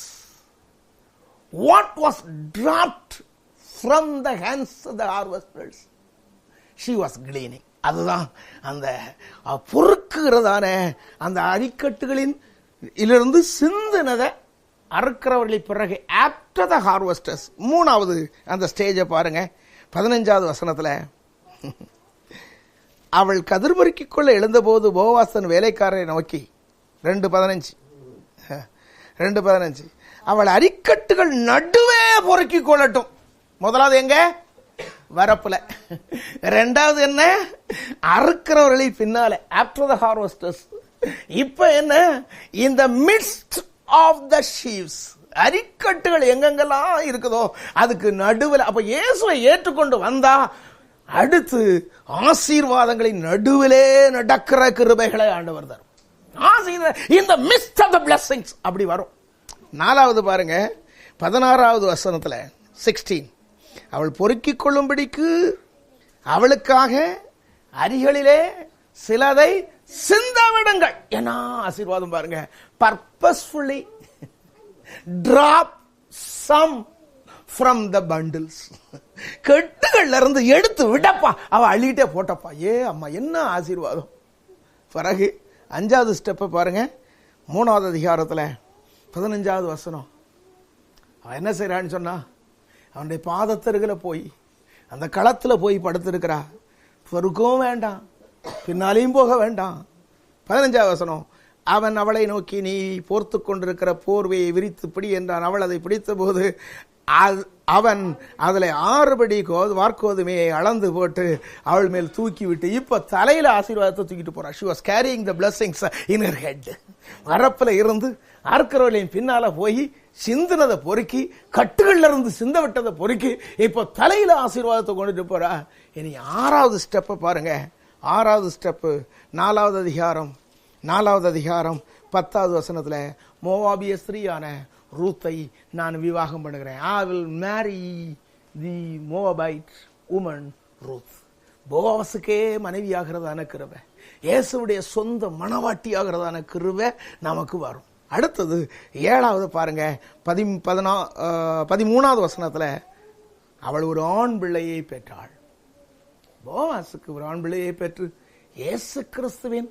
what was dropped from the hands of the harvesters she was gleaning. அதுதான் அந்த பொறுக்குகிறதான அந்த அரிக்கட்டுகளின் இலிருந்து சிந்தினதை அறுக்கிறவர்களை பிறகு after the harvesters. 3வது அந்த ஸ்டேஜை பாருங்க. 15வது வசனத்தில் அவள் கதிர் பொறுக்கிக் கொள்ள எழுந்தபோது போவாசன் வேலைக்காரரை நோக்கி 2:15 அவள் அரிக்கட்டுகள் நடுவே பொறுக்கிக் கொள்ளட்டும். முதலாவது எங்க? வரப்புல. ரெண்டாவது என்ன? அறுக்கிறவர்களை பின்னால after the harvesters. இப்ப என்ன? in the midst of the sheaves. அரிக்கட்டுகள் எங்கெங்கெல்லாம் இருக்குதோ அதுக்கு நடுவில். அப்ப இயேசுவை ஏற்றுக்கொண்டு வந்தா அடுத்து ஆசீர்வாதங்களின் நடுவிலே நடக்கிற கிருபைகளை ஆண்டவர் தரும். in the midst of the blessings அப்படி வரும். 4வது பாருங்க 16வது வசனத்துல 16 அவள் பொறுக்கிக் கொள்ளும்படிக்கு அவளுக்காக அரிகளிலே சிலதை சிந்தவிடுங்கள். ஏன்னா ஆசீர்வாதம் பாருங்க. purposefully drop some from the bundles. கட்டுகள்ல இருந்து எடுத்து விடப்பா. அவ அள்ளிட்டே போட்டப்பா. ஏ அம்மா என்ன ஆசீர்வாதம். பிறகு 5வது ஸ்டெப்பை பாருங்க. 3வது அதிகாரத்தில் 15வது வசனம். அவன் என்ன செய்யறான்னு சொன்னா, அவனுடைய பாதத்தருகில போய் அந்த களத்துல போய் படுத்திருக்கிறா. பொறுக்கவும் வேண்டாம், பின்னாலையும் போக வேண்டாம். 15வது வசனம். அவன் அவளை நோக்கி நீ போர்த்து கொண்டிருக்கிற போர்வையை விரித்து பிடி என்றான். அவள் அதை பிடித்த போது அவன் அதில் 6 படி வார்கோதுமையை அளந்து போட்டு அவள் மேல் தூக்கி விட்டு இப்ப தலையில ஆசீர்வாதத்தை தூக்கிட்டு போறா. she was carrying the blessings in her head. வரப்புல இருந்து அறுக்கிறவளையும் பின்னால போய் சிந்தினதை பொறுக்கி, கட்டுகள்ல இருந்து சிந்த விட்டதை பொறுக்கி இப்போ தலையில ஆசீர்வாதத்தை கொண்டுட்டு போறா. இனி 6வது ஸ்டெப்பை பாருங்க. 6வது ஸ்டெப்பு 4வது அதிகாரம் 10வது வசனத்துல மோவாபிய ஸ்திரீயான ரூத்தை நான் விவாகம் பண்ணுகிறேன். I will marry the Moabite woman Ruth. போவாசுக்கே மனைவியாகிறதான கிருபை, இயேசுவுடைய சொந்த மணவாட்டியாகிறதான கிருபை நமக்கு வரும். அடுத்தது 7வது பாருங்க, 13வது வசனத்துல அவள் ஒரு ஆண் பிள்ளையை பெற்றாள். போவாசுக்கு ஒரு ஆண் பிள்ளையை பெற்று இயேசு கிறிஸ்துவின்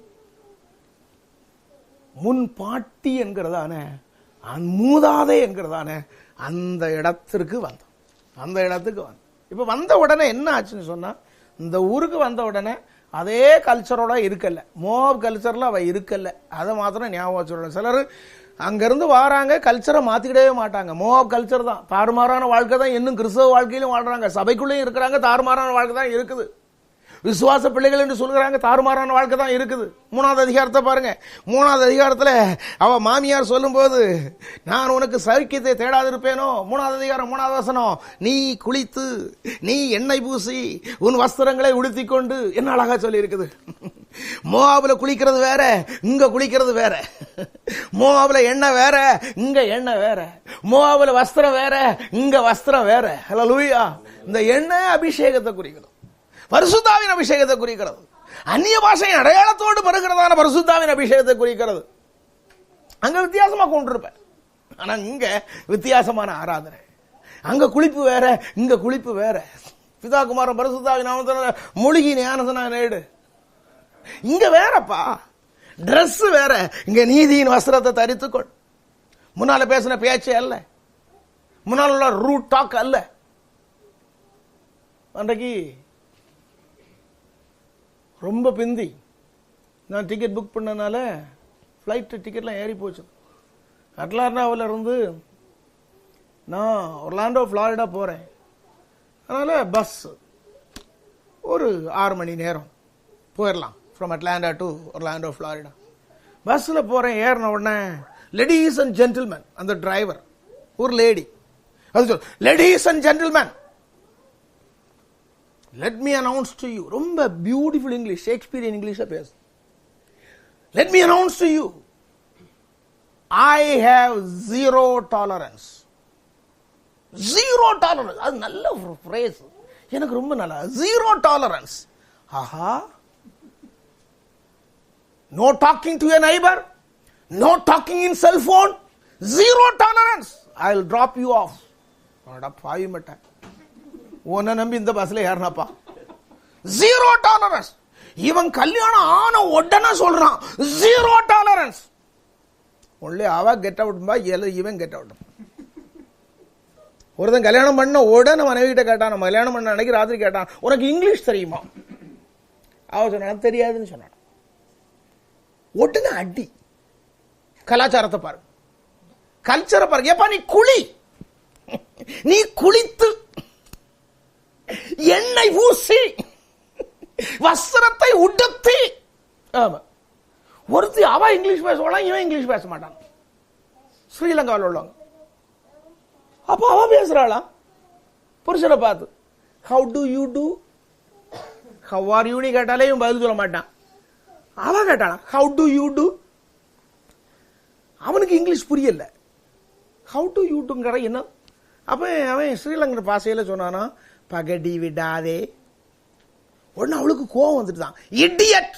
முன் பாட்டி என்கிறதான மூதாதை என்கிறதான அந்த இடத்திற்கு வந்தோம். இப்ப வந்த உடனே என்ன ஆச்சுன்னு சொன்னா, இந்த ஊருக்கு வந்த உடனே அதே கல்ச்சரோட இருக்கல, மோவாப் கல்ச்சர்ல அவ இருக்கல. அதை மாத்திரம் ஞாபகம் வச்சுருவாங்க. சிலர் அங்கிருந்து வாராங்க, கல்ச்சரை மாத்திக்கிடவே மாட்டாங்க. மோவாப் கல்ச்சர் தான், தாறுமாறான வாழ்க்கை தான் இன்னும் கிறிஸ்தவ வாழ்க்கையிலும் வாழ்றாங்க. சபைக்குள்ளேயும் இருக்கிறாங்க, தாறுமாறான வாழ்க்கை தான் இருக்குது. விசுவாச பிள்ளைகள் என்று சொல்கிறாங்க, தாறுமாறான வாழ்க்கை தான் இருக்குது. 3வது அதிகாரத்தை பாருங்க. 3வது அதிகாரத்தில் அவ மாமியார் சொல்லும் போது, நான் உனக்கு சௌக்கியத்தை தேடாதிருப்பேனோ. 3வது அதிகாரம் 3வது வசனம், நீ குளித்து நீ எண்ணெய் பூசி உன் வஸ்திரங்களை உடுத்திக் கொண்டு, என்ன அழகா சொல்லி இருக்குது. மோவாபுல குளிக்கிறது வேற, இங்க குளிக்கிறது வேற. மோவாபுல எண்ணெய் வேற, இங்க எண்ணெய் வேற. மோவாபுல வஸ்திரம் வேற, இங்க வஸ்திரம் வேற. ஹல்லேலூயா. இந்த எண்ணெய் அபிஷேகத்தை குறிக்கிறது, பரிசுத்தாவின் அபிஷேகத்தை குறிக்கிறது. அந்நிய பாஷை அடையாளத்தோடு பெறுகிறதான பரிசுத்தாவின் அபிஷேகத்தை குறிக்கிறது. அங்க வித்தியாசமா கொண்டிருப்பேன், ஆனா இங்க வித்தியாசமான ஆராதனை. அங்க குளிப்பு வேற, இங்க குளிப்பு வேற. பிதாகுமாரன் பரிசுத்தாவின் நாமத்தினால மூழ்கி ஞானஸ்நானம் நேடு. இங்க வேறப்பா, டிரெஸ் வேற, இங்க நீதியின் வஸ்திரத்தை தரித்துக்கொள். முன்னால பேசின பேச்சு அல்ல, முன்னால உள்ள ரூட் டாக் அல்ல. அன்றைக்கு ரொம்ப பிந்தி நான் டிக்கெட் புக் பண்ணனால ஃப்ளைட் டிக்கெட்லாம் ஏறி போச்சு. அட்லாண்டாவில் இருந்து நான் ஒர்லாண்டோ ஃப்ளாரிடா போகிறேன். அதனால் பஸ் ஒரு 6 மணி நேரம் போயிடலாம், from Atlanta to Orlando Florida. பஸ்ஸில் போகிறேன், ஏறின உடனே லேடிஸ் அண்ட் ஜென்டில்மேன், அந்த டிரைவர் ஒரு லேடி, அது சொல், ladies and gentlemen, let me announce to you, ரொம்ப பியூட்டிஃபுல் இங்கிலீஷ், ஷேக்ஸ்பியரின் இங்கிலீஷா பேசு. let me announce to you, I have zero tolerance. zero tolerance, அது நல்ல phrase, எனக்கு ரொம்ப நல்ல. zero tolerance. Aha. no talking to your neighbor, no talking in cell phone, zero tolerance, I will drop you off. அட பாவி மட்ட, உன்னை நம்பி இந்த பஸ்ல ஏறினப்பா. Zero tolerance. இவன் கல்யாணம் ஆன உடனே சொல்றான் ஜீரோ டாலரன்ஸ். ஒன்லி அவ கெட் அவுட் பா, இவன் கெட் அவுட். ஒருத்தன் கல்யாணம் பண்ண உடனே மனைவி கிட்ட கேட்டான், நம்ம கல்யாணம் பண்ண அன்னைக்கு ராத்திரி கேட்டான், உனக்கு இங்கிலீஷ் தெரியுமா? அவ சொன்ன தெரியாதுன்னு சொன்னான். உடனே அடி. கலாச்சாரத்தை பாருங்க, கல்ச்சரை பாருங்க. ஏப்பா நீ குளி, நீ குளித்து எண்ணெய் ஊசி வஸ்திரத்தை உடுத்தி. ஆமா, ஒருத்தி அவ இங்கிலீஷ் பேசுவாளாம், இவன் இங்கிலீஷ் பேச மாட்டான். ஸ்ரீலங்காவில் உள்ளவங்க. அப்ப அவ பேசுறாளாம் புருஷனை பார்த்து, how do you do, how are you நீ கேட்டாலே இவன் பதில் சொல்ல மாட்டான். அவ கேட்டாளாம் ஹவு டு யூ டூ. அவனுக்கு இங்கிலீஷ் புரியல, ஹவு டு யூ டூங்கிற என்ன. அப்ப அவன் ஸ்ரீலங்கா பாஷையில சொன்னானா, பகடி விடாதே. உடனே அவளுக்கு கோவம் வந்துட்டு தான். இடியட்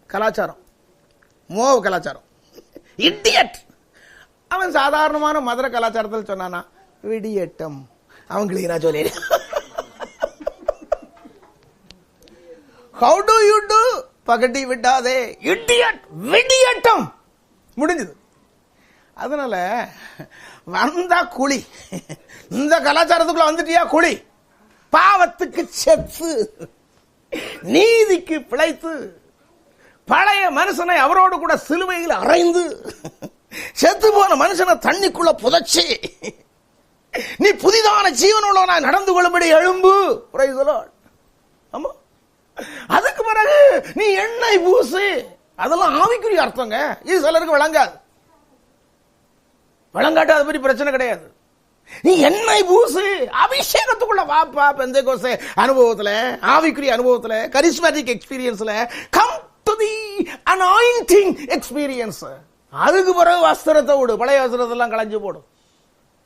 கலாச்சாரம், மோவ கலாச்சாரம், இடியட். அவன் சாதாரணமான மதுர கலாச்சாரத்தில் சொன்னானா, விடியட்டம். அவன் கிளீனா சொல்லி, ஹவு டு யூ டூ, பகடி விடாதே, இடியட், விடியட்டம், முடிஞ்சது. அதனால வந்தா குழி, இந்த கலாச்சாரத்துக்குள்ள வந்துட்டியா குழி. பாவத்துக்கு செத்து நீதிக்கு பிழைத்து பழைய மனுஷனை அவரோடு கூட சிலுவையில் அறைந்து செத்து போன மனுஷனை தண்ணிக்குள்ள புதைச்சி நீ புதிதான ஜீவனுள்ளவனாய் நடந்து கொள்ளும்படி எழும்பு. ஆமா, அதுக்கு பிறகு நீ எண்ணெய் பூசு. அதெல்லாம் ஆவிக்குரிய அர்த்தங்க. இது சிலருக்கு விளங்காது, விளங்காட்டு அதை பற்றி பிரச்சனை கிடையாது. நீ எண்ணெய் பூசு, அபிஷேகத்துக்குள்ள வாப்பா. பெந்தேகோஸ்தே அனுபவத்துல, ஆவிக்குரிய அனுபவத்துல, கரிஸ்மேட்டிக் எக்ஸ்பீரியன்ஸ்ல come to the anointing experience. அதுக்கு பிறகு வஸ்திரத்தை விடு, பழைய வஸ்திரத்தெல்லாம் களைஞ்சு போடும்.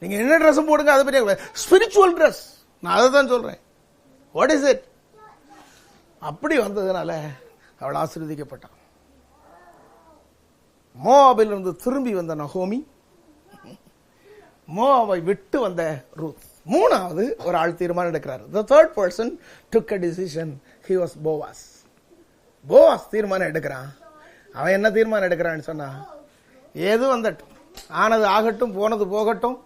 நீங்க என்ன ட்ரெஸ் போடுங்க, அதை பற்றி ஸ்பிரிச்சுவல் ட்ரெஸ். நான் அதை தான் சொல்றேன். What is it? அப்படி வந்ததுனால அவள் ஆசீர்வதிக்கப்பட்டான். மோவாபிலிருந்து திரும்பி வந்த நகோமி, மோவாபை விட்டு வந்த ரூத். மூணாவது ஒரு ஆள் தீர்மானம் எடுக்கிறார். The third person took a decision. He was Boaz. Boaz தீர்மானம் எடுக்கிறான். அவன் என்ன தீர்மானம் எடுக்கிறான்னு சொன்னா, ஏது வந்துட்டும், ஆனது ஆகட்டும், போனது போகட்டும்,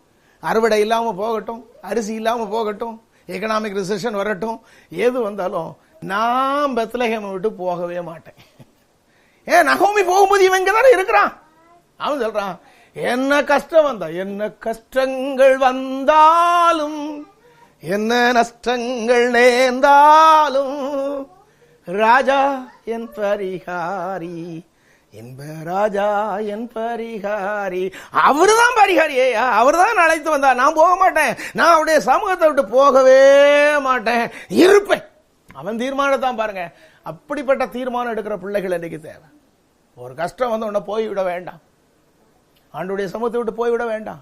அறுவடை இல்லாம போகட்டும், அரிசி இல்லாம போகட்டும், எக்கனாமிக் ரிசெஷன் வரட்டும், ஏது வந்தாலும் நான் பெத்லகேமை விட்டு போகவே மாட்டேன். ஏன் நகோமி போகும்போது இவன் இங்கதானே இருக்கிறான். அவன் சொல்றான், என்ன கஷ்டம் வந்தா, என்ன கஷ்டங்கள் வந்தாலும், என்ன நஷ்டங்கள் நேர்ந்தாலும், ராஜா என் பரிகாரி, என்ப ராஜா என் பரிகாரி. அவருதான் பரிகாரியே, அவருதான் அழைத்து வந்தா. நான் போக மாட்டேன், நான் அவருடைய சமூகத்தை விட்டு போகவே மாட்டேன், இருப்பேன். அவன் தீர்மானத்தான் பாருங்க. அப்படிப்பட்ட தீர்மானம் எடுக்கிற பிள்ளைகள் இன்னைக்கு தேவை. ஒரு கஷ்டம் வந்து உன்னை போய்விட வேண்டாம், ஆண்டவருடைய சமூகத்தை விட்டு போய்விட வேண்டாம்.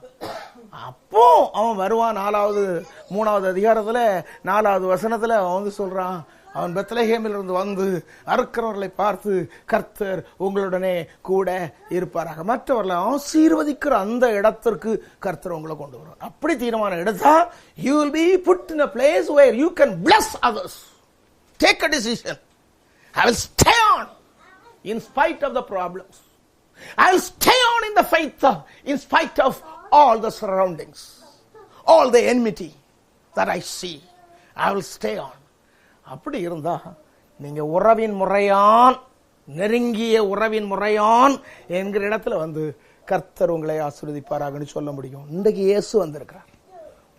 அப்போ அவன் வருவான். 3வது அதிகாரத்துல 4வது வசனத்துல அவன் வந்து சொல்றான், அவன் பெத்லகேமில் இருந்து வந்து அறுக்கிறவர்களை பார்த்து, கர்த்தர் உங்களுடனே கூட இருப்பாராக. மற்றவர்களை ஆசீர்வதிக்கிற அந்த இடத்திற்கு கர்த்தர் உங்களை கொண்டு வருவார். அப்படி தீர்மானம் எடுத்தா you will be put in a place where you can bless others. Take a decision. I will stay on in spite of the problems. I will stay on in the faith in spite of all the surroundings, all the enmity that I see. I will stay on. அப்படி இருந்தா நீங்க உறவின் முறையான், நெருங்கிய உறவின் முறையான் என்கிற இடத்துல வந்து கர்த்தர் உங்களை ஆசீர்வதிப்பாராகன்னு சொல்ல முடியும். இன்றைக்கு இயேசு வந்திருக்கிறார்.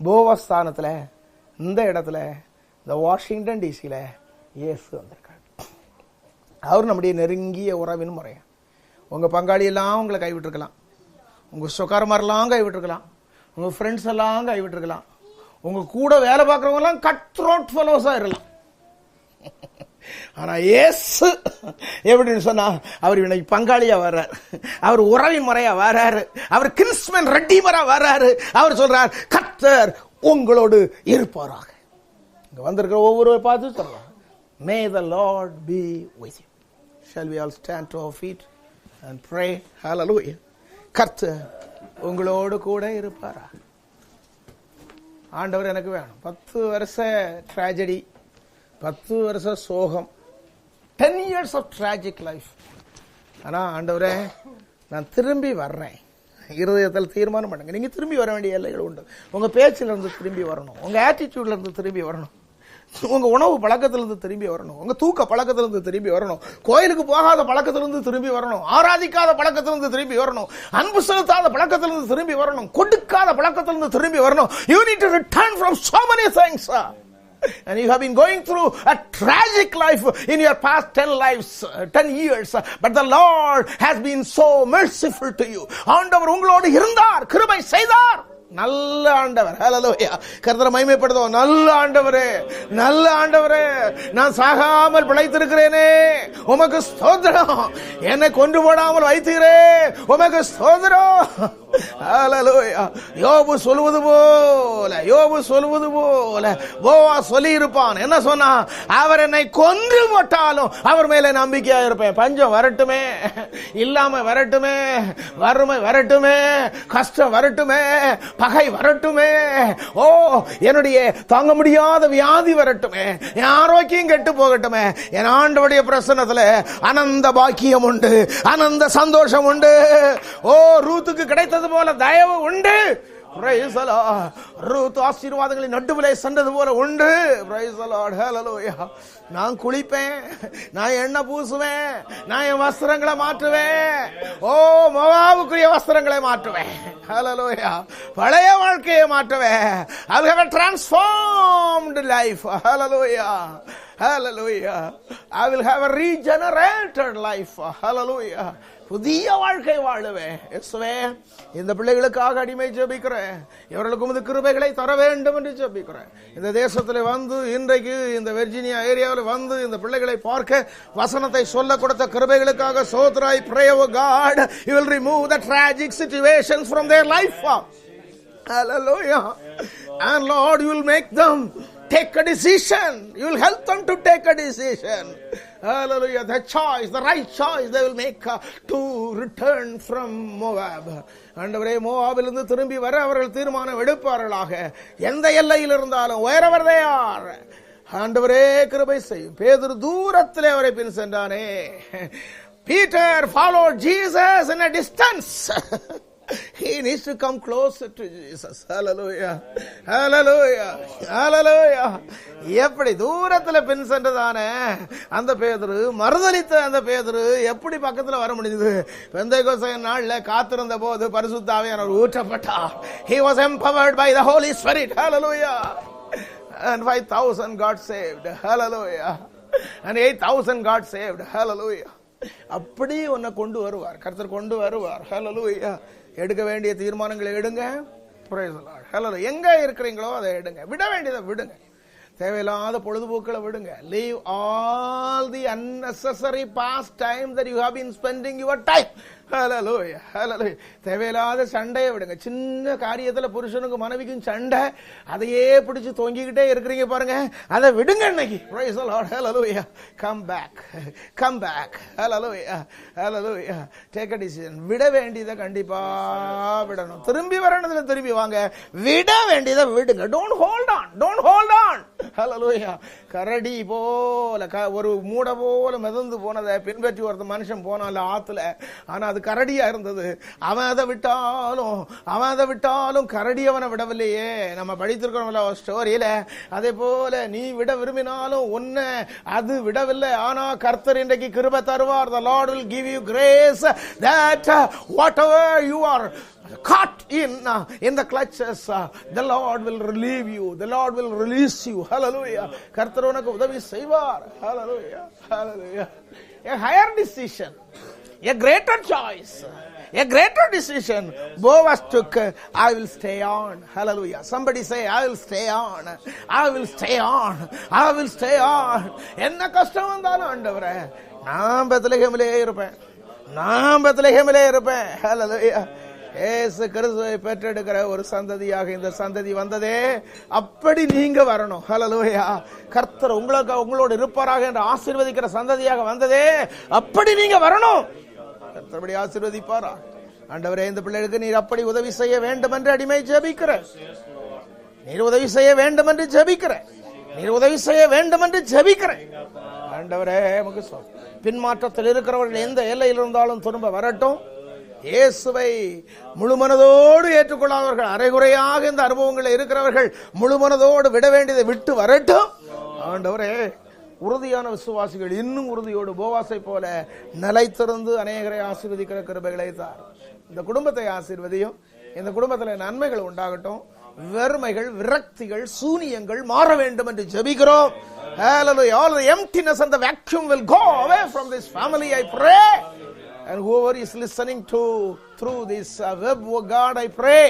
போவஸ்தானத்துல, இந்த இடத்துல, இந்த வாஷிங்டன் டிசியில இயேசு வந்திருக்கார். அவர் நம்முடைய நெருங்கிய உறவின் முறையான். உங்க பங்காளி எல்லாம் உங்களை கைவிட்டிருக்கலாம், உங்க சொக்காரமாரெல்லாம் கைவிட்டிருக்கலாம், உங்க ஃப்ரெண்ட்ஸ் எல்லாம் கைவிட்டிருக்கலாம், உங்க கூட வேலை பார்க்கறவங்க எல்லாம் கட் த்ரோட் ஃபெலோஸா இருக்கலாம். ஆனா இயேசு எப்படின்னு சொன்னா, அவர் இன்னைக்கு பங்காளியா வர்றார், அவர் உறவின் முறையா வர்றாரு, அவர் கிறிஸ்மன் ரெட்டிமரா வர்றாரு. அவர் சொல்றார், கர்த்தர் உங்களோடு இருப்பாராக. இங்க வந்திருக்கிற ஒவ்வொருவர் பார்த்து சொல்றார், May the Lord be with you. Shall we all stand to our feet and pray? Hallelujah. கர்த்தர் உங்களோடு கூட இருப்பாரா. ஆண்டவர் எனக்கு வேணும். 10 வருஷ ட்ராஜடி, 10 வருஷ சோகம், 10 years of tragic life. ஆனா ஆண்டவரே, நான் திரும்பி வர்றேன். இருதயத்தில் தீர்மானம் பண்ணுங்க. நீங்க திரும்பி வர வேண்டிய எல்லைகள் உண்டு. உங்க பேச்சில இருந்து திரும்பி வரணும், உங்க ஆட்டிடியூட்ல இருந்து திரும்பி வரணும், உங்க உணவு பழக்கத்திலிருந்து திரும்பி வரணும், உங்க தூக்க பழக்கத்திலிருந்து திரும்பி வரணும், கோயிலுக்கு போகாத பழக்கத்திலிருந்து திரும்பி வரணும், ஆராதிக்காத பழக்கத்திலிருந்து திரும்பி வரணும், அன்பு செலுத்தாத பழக்கத்திலிருந்து திரும்பி வரணும், கொடுக்காத பழக்கத்திலிருந்து திரும்பி வரணும். You need to return from so many things. And you have been going through a tragic life in your past 10 years. But the Lord has been so merciful to you. ஆண்டவர் உங்களோடு இருந்தார், கிருபை செய்தார். நல்ல ஆண்டவர். ஹல்லேலூயா. கர்த்தரை மகிமைப்படுத்துவோம். நல்ல ஆண்டவரே, நல்ல ஆண்டவரே, நான் சாகாமல் பிழைத்திருக்கிறேனே, உமக்கு ஸ்தோத்திரம். என்னை கொண்டு போடாமல் வைத்தீரே, உமக்கு ஸ்தோத்திரம். ஹல்லேலூயா. யோபு சொல்வது போல போவாஸ் சொல்லி இருப்பான். என்ன சொன்னா, அவர் என்னை கொன்று போட்டாலும் அவர் மேல நம்பிக்கையா இருப்பேன். பஞ்சம் வரட்டுமே, இல்லாம வரட்டுமே, வறுமை வரட்டுமே, கஷ்டம் வரட்டுமே, பகை வரட்டுமே, ஓ என்னுடைய தாங்க முடியாத வியாதி வரட்டுமே, என் ஆரோக்கியம் கெட்டு போகட்டுமே, என் ஆண்டவருடைய பிரசன்னத்துல அனந்த பாக்கியம் உண்டு, அனந்த சந்தோஷம் உண்டு. ஓ ரூத்துக்கு கிடைத்தது போல தயவு உண்டு. Praise the Lord. ரூத் ஆசீர்வாதங்களின் நடுவிலே சென்றது போல உண்டு. Praise the Lord. Hallelujah. நான் குளிப்பேன், நான் எண்ணெய் பூசுவேன், நான் என் வஸ்திரங்களை மாற்றுவேன். ஓ மோவாபுக்குரிய வஸ்திரங்களை மாற்றுவேன். Hallelujah. பழைய வாழ்க்கையை மாற்றுவேன். I will have a transformed life. Hallelujah. Hallelujah. I will have a regenerated life. Hallelujah. புதிய வாழ்க்கை வாழுவேன். இயேசுவே, இந்த பிள்ளைகளுக்காக அடிமை ஜெபிக்கிறேன். இவர்களுக்கு உமது கிருபைகளை தர வேண்டும் என்று ஜெபிக்கிறேன். இந்த தேசத்தில் வந்து இன்றைக்கு இந்த வெர்ஜினியா ஏரியாவில் வந்து இந்த பிள்ளைகளை பார்க்க வசனத்தை சொல்ல கொடுத்த கிருபைகளுக்காக ஸ்தோத்திரம். I pray, oh God, you will remove the tragic situations from their life. Hallelujah. And Lord, you will make them take a decision. You will help them to take a decision. Hallelujah. The choice, the right choice they will make to return from Moab. ஆண்டவரே, மோவாபிலிருந்து திரும்பி வர அவர்கள் தீர்மானம் எடுப்பார்களாக. எந்த எல்லையில் இருந்தாலும், wherever they are. ஆண்டவரே கிருபை செய்யும். பேதுரு தூரத்திலே அவரை பின் சென்றானே. Peter followed Jesus in a distance. He needs to come closer to Jesus. Hallelujah. Hallelujah. Hallelujah. எப்படி தூரத்துல பின் சென்றதானே அந்த பேதுரு, மறுதலித்த அந்த பேதுரு எப்படி பக்கத்துல வர முடியுது? பெந்தேகோஸ்தே நாள்ல காத்திருந்த போது பரிசுத்த ஆவியானவர் ஊற்றப்பட்டார். He was empowered by the Holy Spirit. Hallelujah. And 5,000 got saved. Hallelujah. And 8,000 got saved. Hallelujah. அப்படி உன்னை கொண்டு வருவார், கர்த்தர் கொண்டு வருவார். ஹல்லேலூயா. எடுக்க வேண்டிய தீர்மானங்களை எடுங்க. Praise the Lord. ஹல்லேலூயா. எங்க இருக்கிறீங்களோ அதை எடுங்க. விட வேண்டியதை விடுங்க. தேவையில்லாத பொழுதுபோக்களை விடுங்க. Leave all the unnecessary past time that you have been spending your time. Hallelujah. Hallelujah. தேவையில்லாத சண்டையை விடுங்க. சின்ன காரியத்துல புருஷனுக்கு மனைவிக்கும் சண்டை, அதையே பிடிச்சு தொங்கிக்கிட்டே இருக்கிறீங்க பாருங்க, அதை விடுங்க இன்னைக்கு. Praise the Lord. Hallelujah. Come back. Come back. Hallelujah. Hallelujah. Take a decision. விட வேண்டியதை கண்டிப்பா விடணும். திரும்பி வரணும்ல திரும்பி வாங்க. விட வேண்டியதை விடுங்க. Don't hold on. Don't hold on. Hallelujah. கரடி போல ஒரு மூட போல மிதந்து போனதை பின்பற்றி ஒருத்த மனுஷன் போனால ஆத்துல, ஆனா அது கரடியா இருந்தது. அவன் அதை விட்டாலும் கரடி அவனை விடவில்லையே. நம்ம படித்திருக்கிறோம்ல ஸ்டோரியில. அதே போல நீ விட விரும்பினாலும் உன்னை அது விடவில்லை. ஆனா கர்த்தர் இன்றைக்கு கிருபை தருவார். The Lord will give you grace that whatever you are caught in the clutches, the Lord will relieve you. The Lord will release you. Hallelujah. கர்த்தர் உனக்கு உதவி செய்வார். Hallelujah. Hallelujah. A higher decision, a greater choice, a greater decision Boaz took. I will stay on. Hallelujah. Somebody say, I will stay on. I will stay on. I will stay on. என்ன கஷ்டம் வந்தாலும் ஆண்டவரே, நான் பெத்லகேமிலே இருப்பேன். Hallelujah. இயேசு கிறிஸ்துவை பெற்றெடுக்கிற ஒரு சந்ததியாக இந்த சந்ததி வந்ததே, அப்படி நீங்க வரணும். ஹல்லேலூயா. கர்த்தர் உங்களோடு இருப்பாராக என்று ஆசீர்வதிக்கிற சந்ததியாக வந்ததே, அப்படி நீங்க வரணும். கர்த்தர் ஆசீர்வதிப்பாரா? ஆண்டவரே, இந்த பிள்ளைகளுக்கு நீர் அப்படி உதவி செய்ய வேண்டும் என்று அடிமை ஜெபிக்கிற. நீர் உதவி செய்ய வேண்டும் என்று ஜெபிக்கிற. ஆண்டவரே உமக்கு பின்மாற்றத்தில் இருக்கிறவர்கள் எந்த எல்லையில் இருந்தாலும் திரும்ப வரட்டும். இயேசுவை முழுமனதோடு ஏற்றுக்கொள்ளாதவர்கள், அரைகுறையாக இந்த அனுபவங்கள் இருக்கிறவர்கள் முழுமனதோடு விட வேண்டியதை விட்டு வரட்டும். ஆண்டவரே, உறுதியான விசுவாசிகள் இன்னும் உறுதியோடு போவாசை போல நிலைத்திருந்து அநேகரை ஆசீர்வதிக்கிற கிருபைகளை தார். இந்த குடும்பத்தை ஆசீர்வதியும். இந்த குடும்பத்தில் நன்மைகள் உண்டாகட்டும். வெறுமைகள், விரக்திகள், சூனியங்கள் மாற வேண்டும் என்று ஜெபிக்கிறோம். Hallelujah. All the emptiness and the vacuum will go away from this family, I pray. And whoever is listening through this web, oh God, I pray,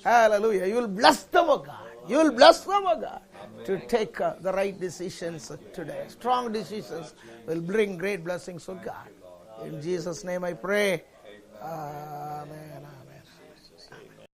hallelujah, you will bless them, oh God. You will bless them, oh God, to take the right decisions today. Strong decisions will bring great blessings, oh God. In Jesus' name I pray.